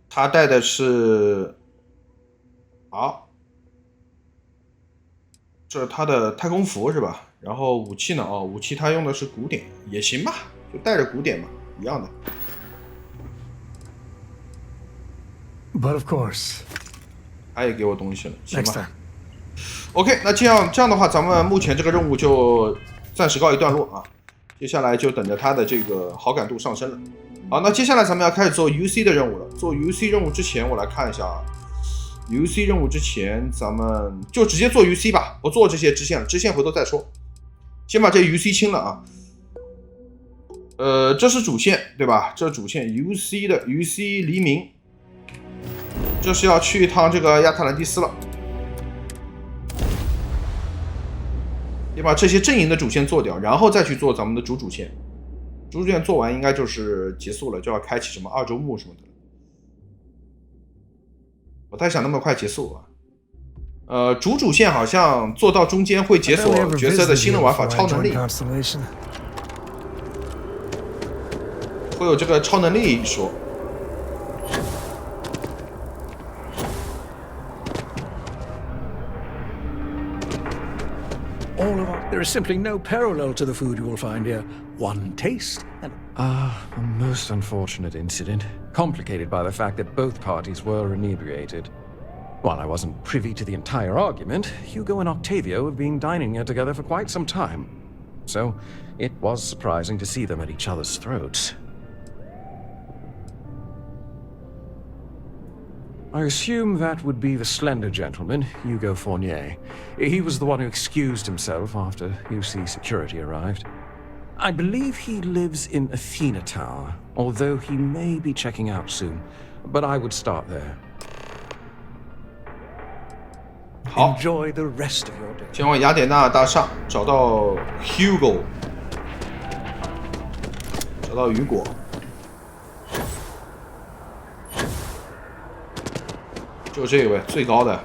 他带的是，好，这是他的太空服是吧？然后武器呢？哦，武器他用的是古典，也行吧，就带着古典嘛，一样的。But of course. 他也给我东西了，行吧。OK， 那这样的话，咱们目前这个任务就暂时告一段落啊。接下来就等着他的这个好感度上升了。好，那接下来咱们要开始做 UC 的任务了。做 UC 任务之前，我来看一下啊。UC 任务之前，咱们就直接做 UC 吧，不做这些支线了，支线回头再说。先把这 UC 清了啊。这是主线对吧？这主线 UC 的 UC 黎明，这是要去一趟这个亚特兰蒂斯了。先把这些阵营的主线做掉，然后再去做咱们的主线。主线做完应该就是结束了，就要开启什么2周目什么的。不太想那么快结束啊。主线好像做到中间会解锁角色的新的玩法超能力，会有这个超能力一说。All of us. There is simply no parallel to the food you will find here. One taste and... A most unfortunate incident, complicated by the fact that both parties were inebriated. While I wasn't privy to the entire argument, Hugo and Octavio have been dining here together for quite some time. So, it was surprising to see them at each other's throats. I assume that would be the slender gentleman, Hugo Fournier. He was the one who excused himself after UC security arrived. I believe he lives in Athena Tower, although he may be checking out soon. But I would start there. Enjoy the rest of your day. 前往雅典娜大厦，找到 Hugo， 找到雨果。就这位最高的，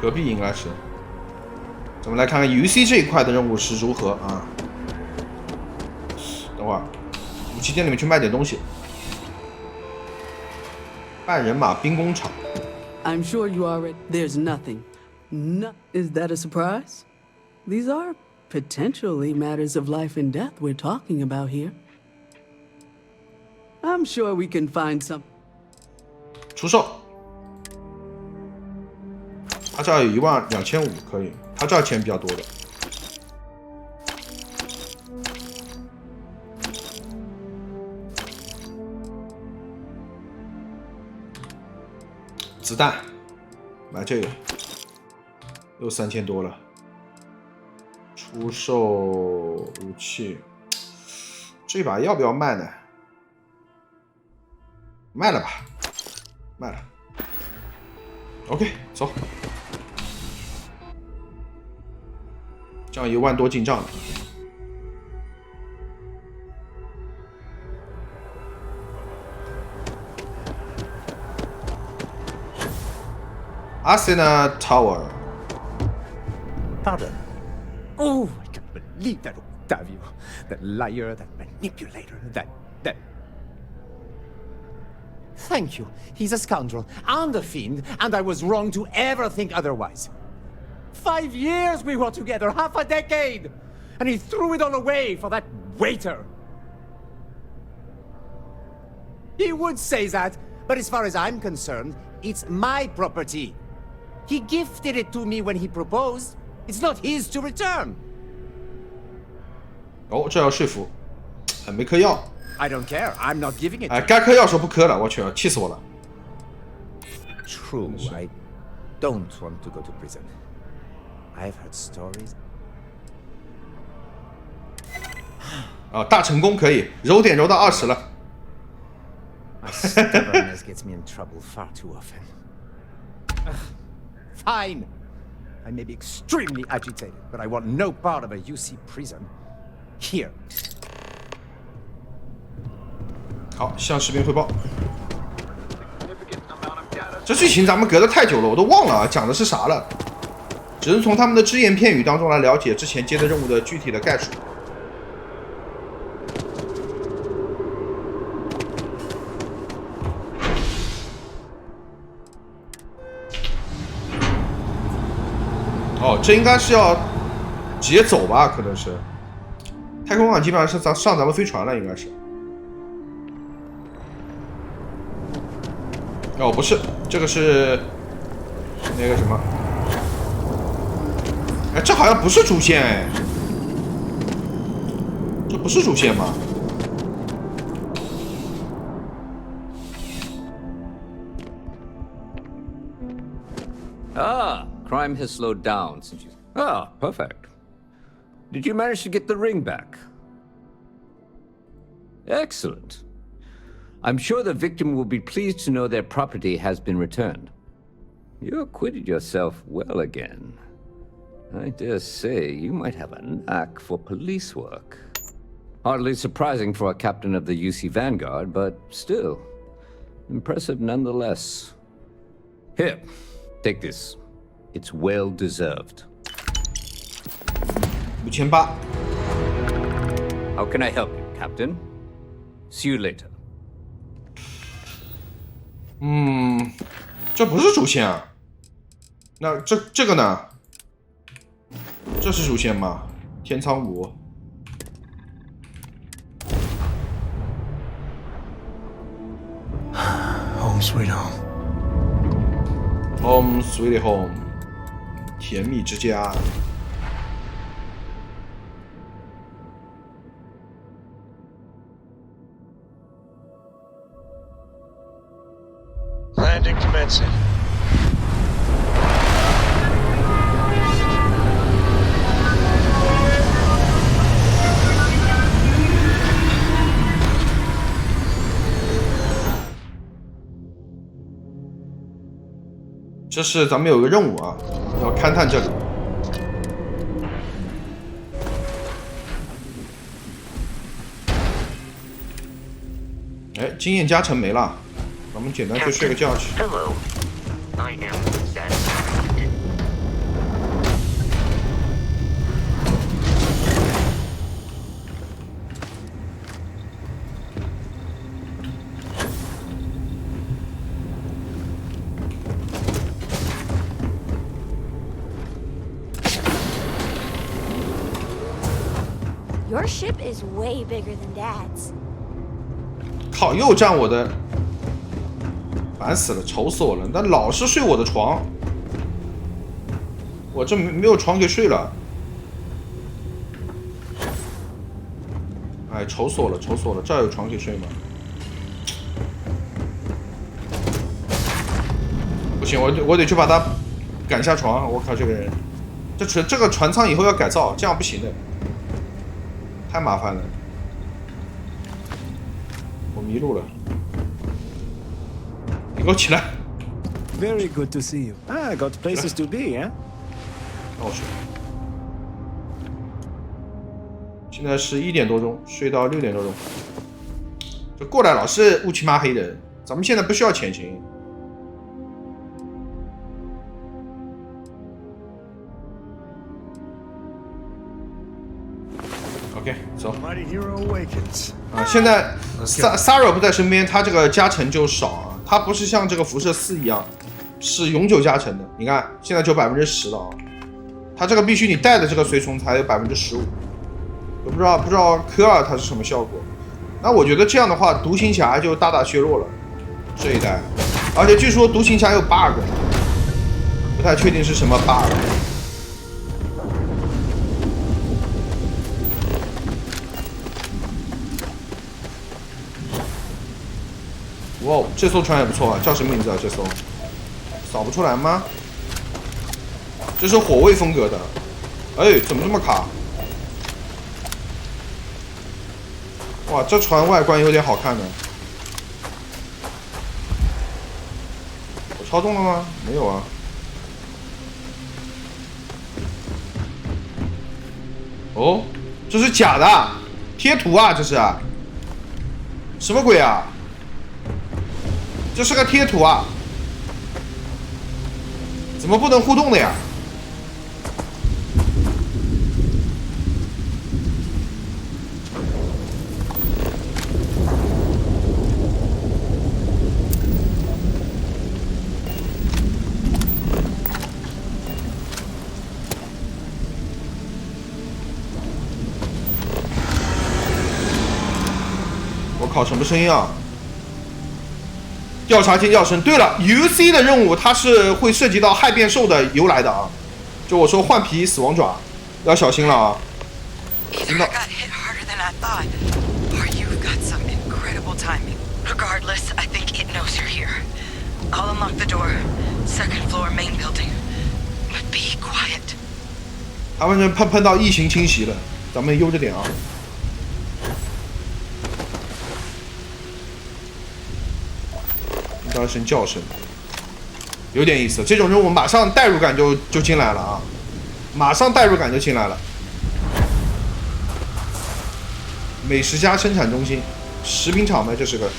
隔壁应该是。咱们来看看 UC 这一块的任务是如何啊？等会儿，武器店里面去卖点东西。半人马兵工厂。I'm sure you already. There's nothing. No. Is that a surprise? These are potentially matters of life and death we're talking about here. I'm sure we can find some. 出售。他这儿有12500可以，他这儿钱比较多的。子弹，买这个，又3000多了。出售武器，这把要不要卖呢？卖了吧，卖了。OK， 走。这样1万多进账了。Asena Tower. Pardon. Oh, I can't believe that Octavio. That liar, that manipulator, that... Thank you. He's a scoundrel and a fiend, and I was wrong to ever think otherwise. 5 years we were together, half a decade! And he threw it all away for that waiter. He would say that, but as far as I'm concerned, it's my property. He gifted it to me when he proposed. It's not his to return. 哦，这要说服，没嗑药。I don't care. I'm not giving it. 哎，该嗑药时候不嗑了，我去，气死我了。True, I don't want to go to prison. I've heard stories. 啊，大成功可以，揉点揉到20了。My stubbornness gets me in trouble far too often. Fine. I may be extremely agitated, but I want no part of a UC prison. Here. 好，向士兵汇报。这剧情咱们隔得太久了，我都忘了啊，讲的是啥了。只能从他们的只言片语当中来了解之前接的任务的具体的概述。哦，这应该是要直接走吧？可能是。太空港基本上是上咱们飞船了，应该是。哦，不是，这个是那个什么？哎，这好像不是主线哎，这不是主线吗？ Ah, crime has slowed down since you... Ah, perfect. Did you manage to get the ring back? Excellent. I'm sure the victim will be pleased to know their property has been returned. You acquitted yourself well again. I dare say you might have a knack for police work. Hardly surprising for a captain of the UC Vanguard, but still, impressive nonetheless. Here. Take this. It's well deserved. 5800. How can I help you, Captain? See you later. 这不是主线啊。那这个呢？这是主线吗？天仓5。Home sweet home. Home sweet home， 甜蜜之家。Landing commencing. .这是咱们有个任务啊，要勘探这里。哎，经验加成没了，咱们简单去睡个觉去。Hello, I am Zuddy. Your ship is way bigger than Dad's. 靠，又占我的，烦死了，愁死我了！那老是睡我的床，我这没有床给睡了。哎，愁死我了，愁死我了！这儿有床可以睡吗？不行，我得去把他赶下床。我靠，这个人，这个船舱以后要改造，这样不行的，太麻烦了。我迷路了，你给我起来 Very good to see you. Ah, got places to be, eh? 让我睡。现在是1点多钟，睡到6点多钟。这过来老是乌漆麻黑的，咱们现在不需要潜行。OK， 走。啊，现在Sarah不在身边，他这个加成就少啊。他不是像这个辐射4一样是永久加成的。你看，现在就10%了啊。他这个必须你带的这个随从才有15%。我不知道科尔它是什么效果。那我觉得这样的话，独行侠就大大削弱了这一代。而且据说独行侠有 bug， 不太确定是什么 bug。哇，这艘船也不错啊，叫什么名字啊？这艘扫不出来吗？这是火卫风格的。哎，怎么这么卡？哇，这船外观有点好看呢。我操纵了吗？没有啊。哦，这是假的，贴图啊，这是什么鬼啊？这是个贴图啊，怎么不能互动的呀？我靠，什么声音啊？调查尖叫声。对了 ，UC 的任务它是会涉及到骇变兽的由来的啊。就我说换皮死亡爪，要小心了啊。听到。他们碰到异形侵袭了，咱们悠着点啊。听到一声叫声，有点意思。这种任务马上代入感就进来了啊，马上代入感就进来了。美食家生产中心，食品厂呗，这是个。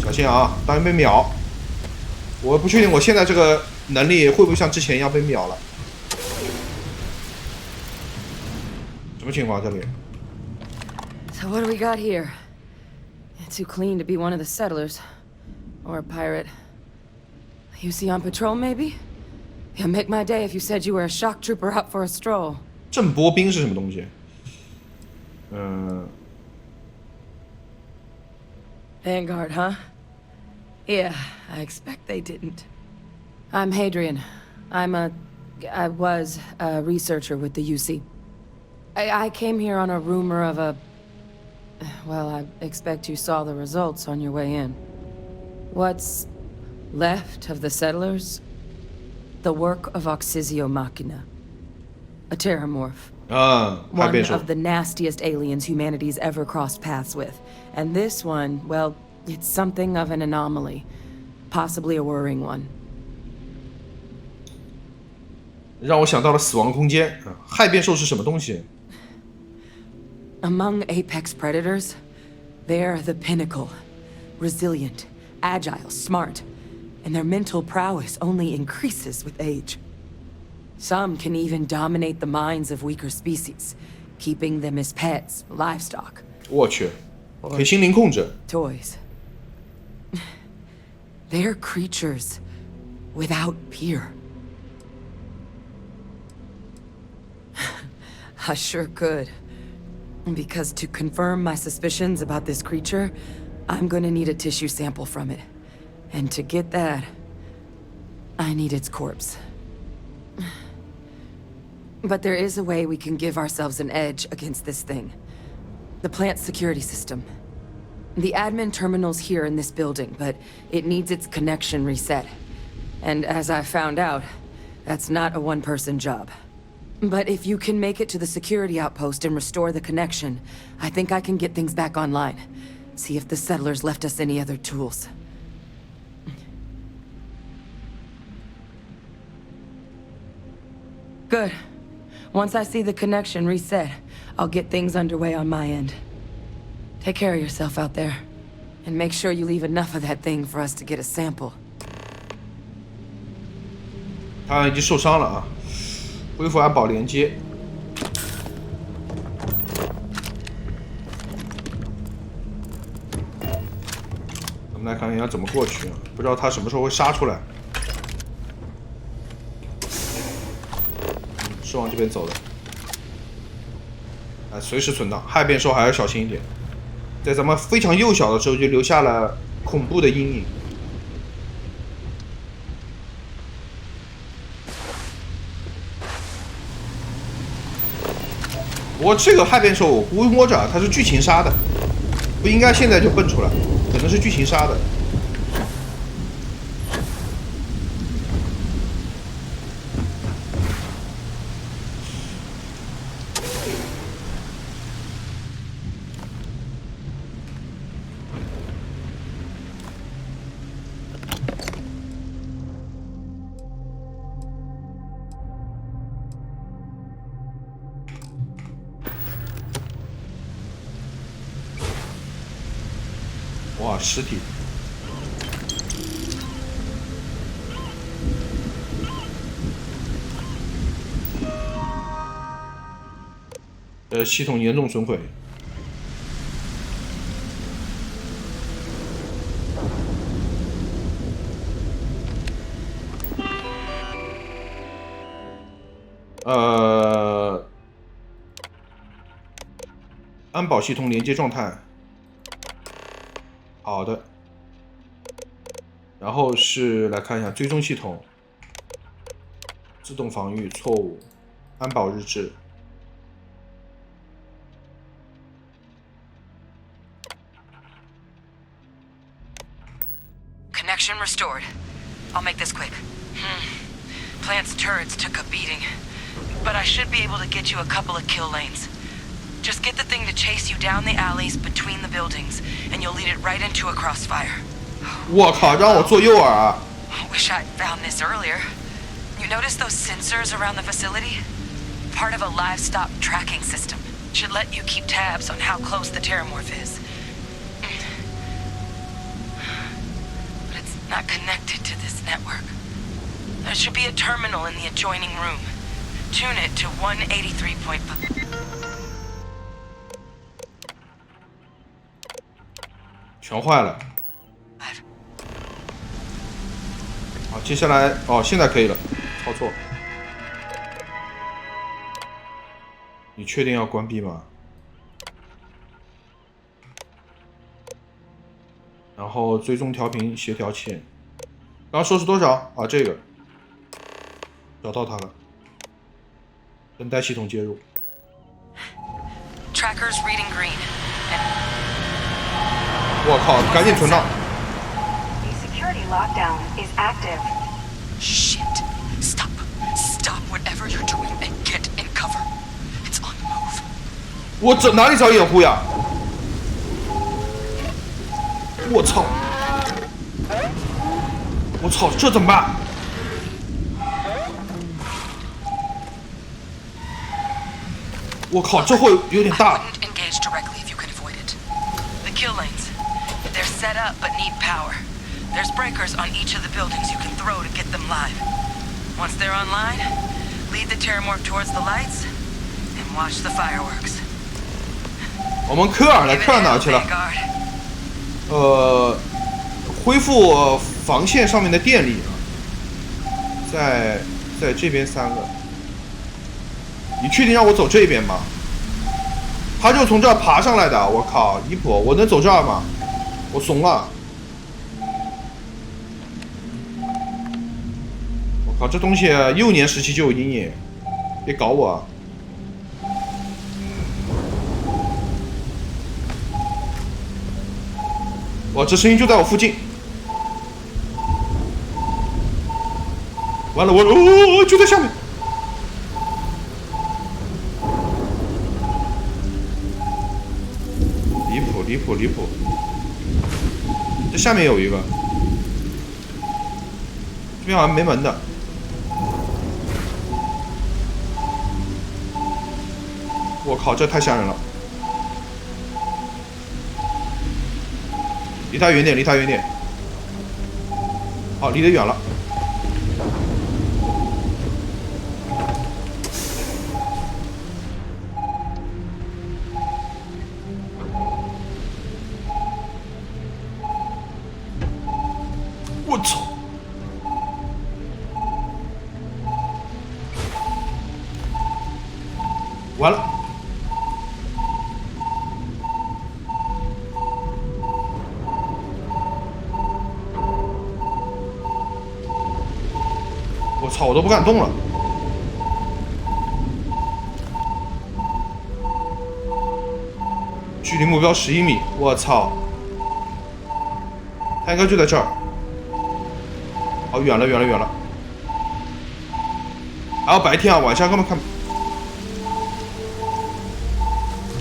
小心啊，当心被秒。我不确定我现在这个能力会不会像之前一样被秒了。什么情况这里 So what do we got here? Too clean to be one of the settlers. Or a pirate. You see on patrol, maybe? Yeah, make my day if you said you were a shock trooper out for a stroll. 震波兵是什么东西Vanguard, huh? Yeah, I expect they didn't. I'm Hadrian. I was a researcher with the UC. I came here on a rumor of a... Well, I expect you saw the results on your way in. What's left of the settlers? The work of Oxysio Machina. A terramorph. One of the nastiest aliens humanity's ever crossed paths with. And this one, well, it's something of an anomaly. Possibly a worrying one. 让我想到了死亡空间。骇变兽是什么东西？ Among apex predators, they're the pinnacle. Resilient, agile, smart. And their mental prowess only increases with age. Some can even dominate the minds of weaker species, keeping them as pets, livestock. 我去，可以心灵控制。 Toys. They're creatures without peer. I sure could. Because to confirm my suspicions about this creature, I'm gonna need a tissue sample from it. And to get that, I need its corpse. But there is a way we can give ourselves an edge against this thing. The plant's security system. The admin terminal's here in this building, but it needs its connection reset. And as I found out, that's not a one-person job. But if you can make it to the security outpost and restore the connection, I think I can get things back online. See if the settlers left us any other tools. Good. Once I see the connection reset, I'll get things underway on my end. Take care of yourself out there. And make sure you leave enough of that thing for us to get a sample. 他已经受伤了啊！恢复安保连接。我们来看看要怎么过去啊？不知道他什么时候会杀出来。是往这边走的。啊，随时存档，害变兽还要小心一点。在咱们非常幼小的时候就留下了恐怖的阴影。不过这个害变兽我估摸着它是剧情杀的，不应该现在就蹦出来，可能是剧情杀的。哇，尸体！系统严重损毁。安保系统连接状态。好的，然后是来看一下追踪系统，自动防御错误，安保日志。Connection restored. I'll make this quick. Plant's turrets took a beating, but I should be able to get you a couple of kill lanes. Just get the thing to chase you down the alleys between the buildings, and you'll lead it right into a crossfire. 我靠，让我做诱饵啊 Wish I'd found this earlier. You notice those sensors around the facility? Part of a livestock tracking system. Should let you keep tabs on how close the terramorph is. But it's not connected to this network. There should be a terminal in the adjoining room. Tune it to 183.5. 全坏了。好，接下来现在可以了，操作。你确定要关闭吗？然后追踪调频协调线，刚刚说是多少啊？这个找到它了，等待系统接入。Trackers reading green. 我靠！赶紧存档。The security lockdown is active. Shit! Stop! Stop whatever you're doing and get in cover. It's on the move. 我哪里找掩护呀？我操！我操！这怎么办？我靠！这会有点大。Engage directly if you can avoid it. The kill lanes. They're set up but need power. There's breakers on each of the buildings you can throw to get them live. Once they're online, lead the terramorph towards the lights and watch the fireworks. 我们科尔哪去了？恢复防线上面的电力啊，在这边3个。你确定让我走这边吗？他就从这儿爬上来的，我靠，离谱！我能走这儿吗？我怂了。我靠，这东西幼年时期就有阴影，别搞我啊！哇，这声音就在我附近。完了，我就在下面。离谱！这下面有一个，这边好像没门的。我靠，这太吓人了！离他远点，离他远点。好，离得远了。我操！完了！我操！我都不敢动了。距离目标11米，我操！他应该就在这儿。好远了，远了，远了！还要白天啊，晚上根本看。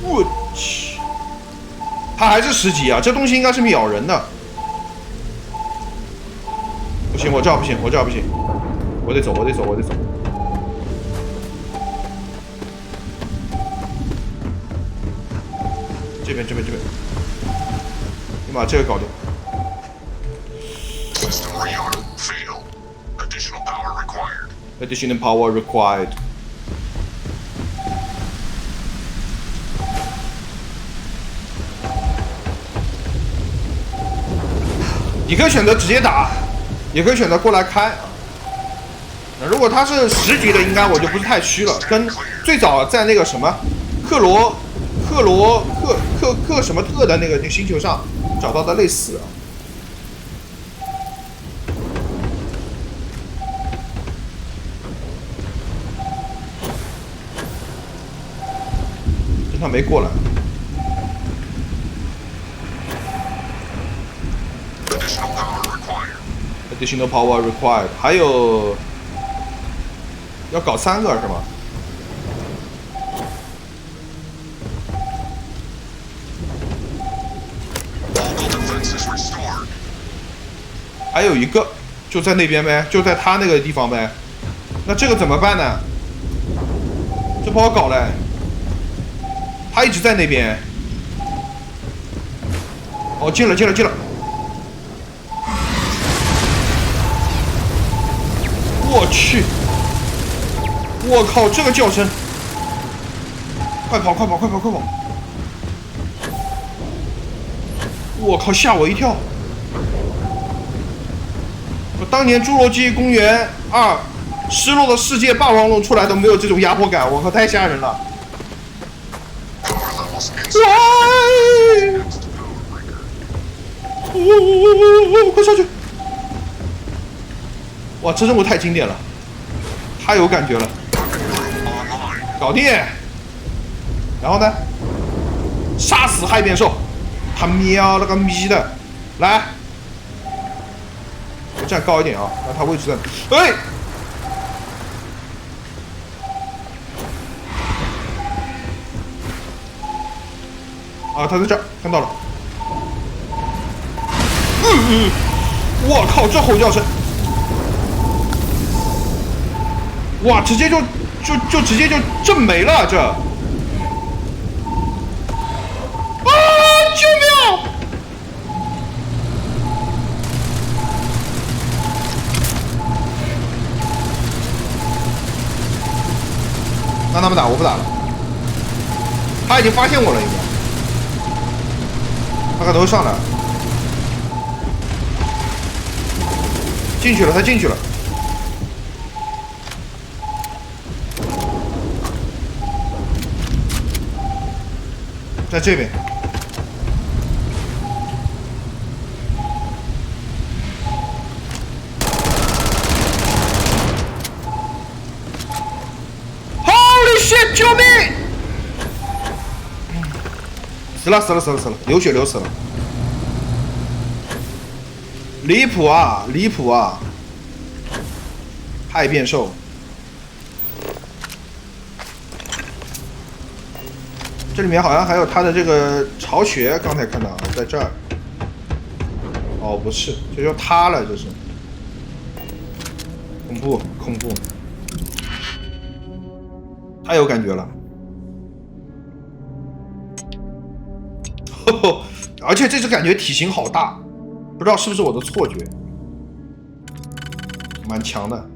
我去！他还是10级啊！这东西应该是秒人的。不行，我这儿不行，我这儿不行，我得走，我得走，我得走。这边，这边，这边，你把这个搞定。Additional power required. 你可以选择直接打，也可以选择过来开。如果他是10级的，应该我就不是太虚了，跟最早在那个什么克什么特的那个星球上找到的类似啊。他没过来。Additional power required， 还有要搞3个是吗？还有一个就在那边呗，就在他那个地方呗。那这个怎么办呢？这不好搞嘞。他一直在那边。哦，进了，进了，进了！我去！我靠，这个叫声！快跑，快跑，快跑，快跑！我靠，吓我一跳！我当年《侏罗纪公园2》失落的世界霸王龙出来都没有这种压迫感，我靠，太吓人了！快上去！哇，这任务太经典了，太有感觉了，搞定！然后呢？杀死骇变兽！他喵了个咪的！来，我站高一点啊，让他位置在哪？哎！啊，他在这儿，看到了。我靠，这吼叫声！哇，直接就直接就震没了，这！啊！救命！让他们打，我不打了。他已经发现我了，应该。他可能会上来。进去了，他进去了。在这边。Holy shit！ 救命！死了，流血流死了。离谱啊！离谱啊！骇变兽。这里面好像还有他的这个巢穴，刚才看到在这儿。哦，不是，这就塌了，这是。恐怖，恐怖。太有感觉了。而且这只感觉体型好大，不知道是不是我的错觉，蛮强的。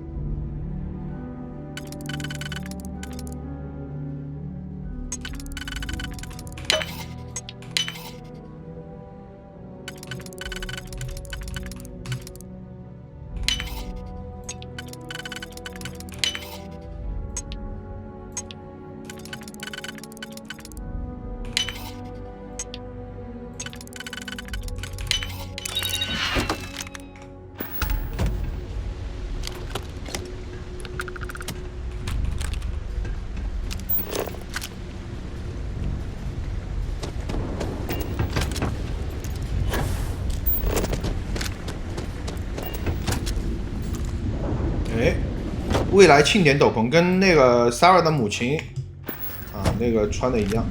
未来庆典斗篷跟那个 Sarah 的母亲啊，那个穿的一样。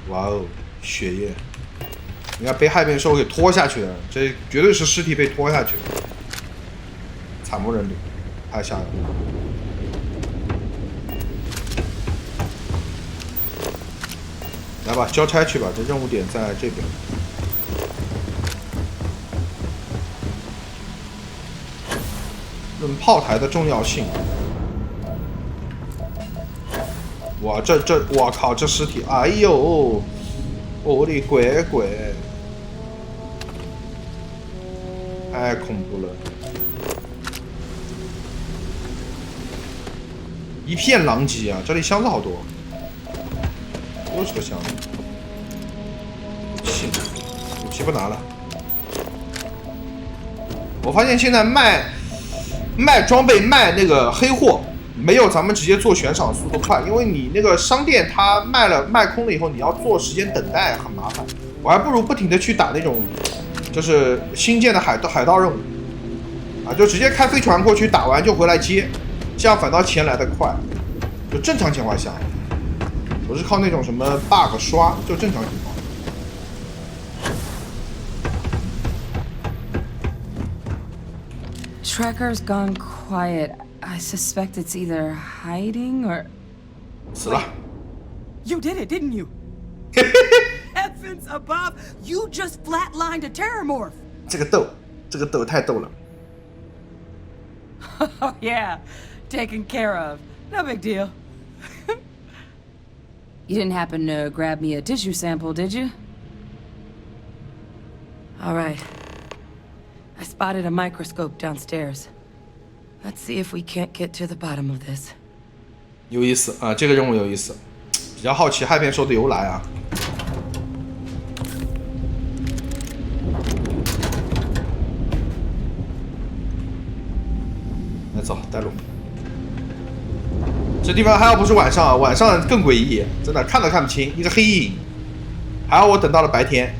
哇哦，血液！你看被骇变兽给拖下去的，这绝对是尸体被拖下去，惨不忍睹，太吓人了。来吧，交差去吧，这任务点在这边。论炮台的重要性，哇，我靠，这尸体，哎呦，我的鬼鬼，太恐怖了，一片狼藉啊！这里箱子好多。又是个箱子，武器不拿了。我发现现在卖装备、卖那个黑货，没有咱们直接做悬赏速度快，因为你那个商店它卖空了以后，你要做时间等待，很麻烦。我还不如不停的去打那种，就是新建的海盗任务，啊，就直接开飞船过去，打完就回来接，这样反倒钱来得快。就正常情况下。我是靠那种什么 bug 刷，就正常情况。Tracker's gone quiet. I suspect it's either hiding or. 死了。You did it, didn't you? Heavens above! You just flatlined a terrormorph. 这个逗太逗了。Oh yeah, taken care of. No big deal. You didn't happen to grab me a tissue sample, did you? All right. I spotted a microscope downstairs. Let's see if we can't get to the bottom of this. 有意思啊，这个任务有意思，比较好奇骇变兽的由来啊。来走，带路。这地方还要不是晚上啊，晚上更诡异，真的看都看不清，一个黑影。还好我等到了白天。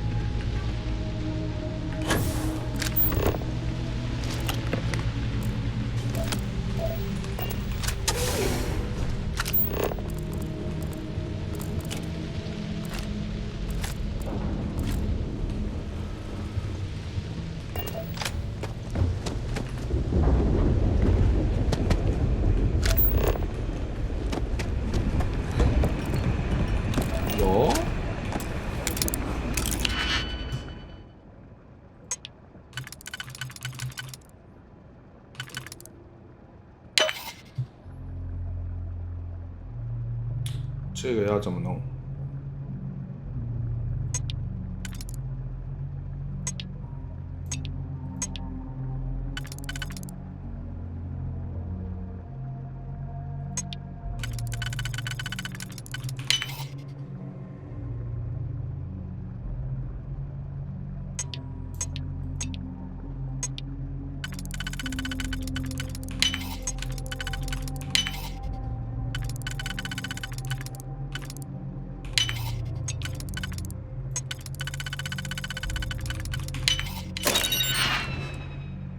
这个要怎么弄？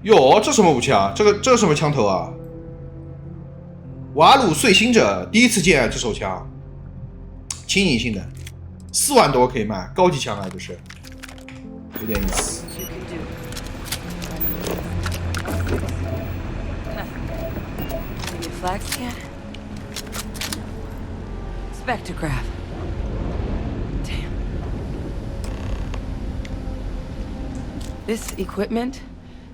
哟，这什么武器啊？这个什么枪头啊？瓦鲁碎心者，第一次见这手枪，轻盈性的，4万多可以卖，高级枪啊，这是，有点意思。Flag scan? Spectrograph. Damn. This equipment,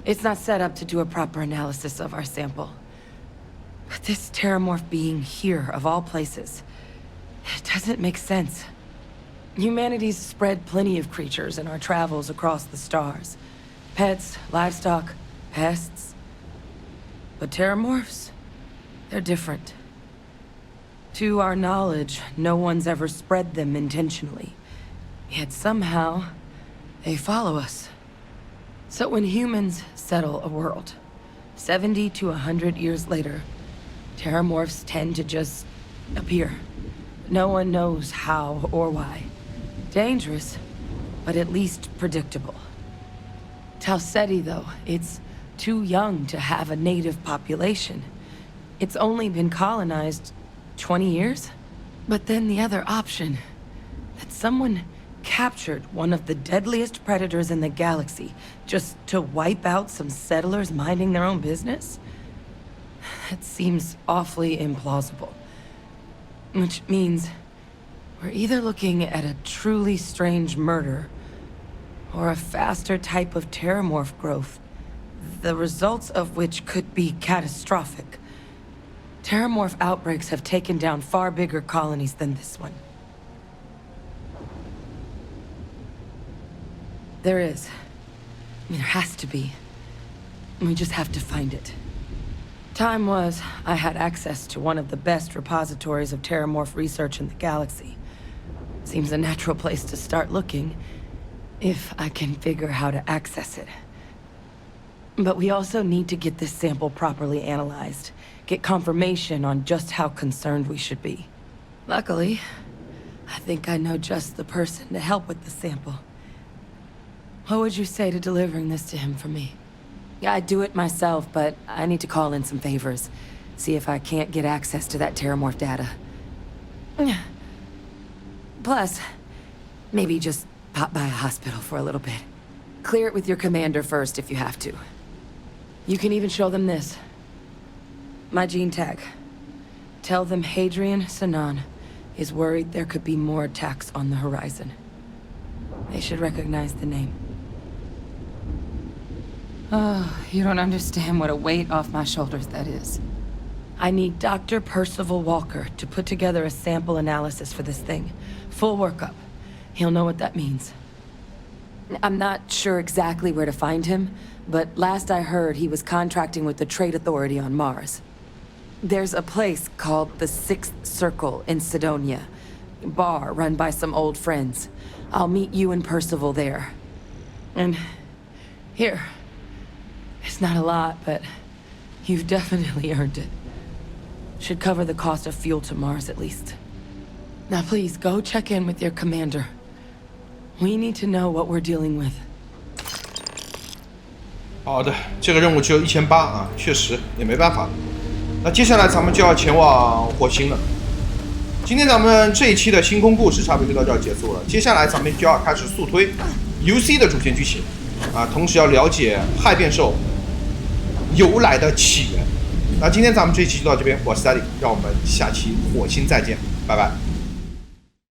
it's not set up to do a proper analysis of our sample. But this terramorph being here, of all places, it doesn't make sense. Humanity's spread plenty of creatures in our travels across the stars. Pets, livestock, pests. But terramorphs? They're different. To our knowledge, no one's ever spread them intentionally. Yet somehow, they follow us. So when humans settle a world, 70 to 100 years later, terramorphs tend to just appear. No one knows how or why. Dangerous, but at least predictable. Talseti, though, it's too young to have a native population. It's only been colonized 20 years? But then the other option, that someone captured one of the deadliest predators in the galaxy just to wipe out some settlers minding their own business? That seems awfully implausible. Which means we're either looking at a truly strange murder or a faster type of terramorph growth, the results of which could be catastrophic. Terramorph outbreaks have taken down far bigger colonies than this one. There is. I mean, there has to be. We just have to find it. Time was, I had access to one of the best repositories of terramorph research in the galaxy. Seems a natural place to start looking, if I can figure how to access it. But we also need to get this sample properly analyzed. Get confirmation on just how concerned we should be. Luckily, I think I know just the person to help with the sample. What would you say to delivering this to him for me? Yeah, I'd do it myself, but I need to call in some favors. See if I can't get access to that terramorph data. Plus, maybe just pop by a hospital for a little bit. Clear it with your commander first if you have to. You can even show them this. My gene tag. Tell them Hadrian Sanan is worried there could be more attacks on the horizon. They should recognize the name. Oh, you don't understand what a weight off my shoulders that is. I need Dr. Percival Walker to put together a sample analysis for this thing. Full workup. He'll know what that means. I'm not sure exactly where to find him, but last I heard he was contracting with the Trade Authority on Mars. There's a place called the Sixth Circle in Sidonia. Bar run by some old friends. I'll meet you and Percival there. And here. It's not a lot, but you've definitely earned it. Should cover the cost of fuel to Mars at least. Now please, go check in with your commander. We need to know what we're dealing with. 好的，这个任务只有1800啊，确实也没办法。那接下来咱们就要前往火星了。今天咱们这一期的星空故事差不多就到这儿结束了。接下来咱们就要开始速推 UC 的主线剧情啊，同时要了解骇变兽由来的起源。那今天咱们这一期就到这边，我是 Zuddy，让我们下期火星再见，拜拜。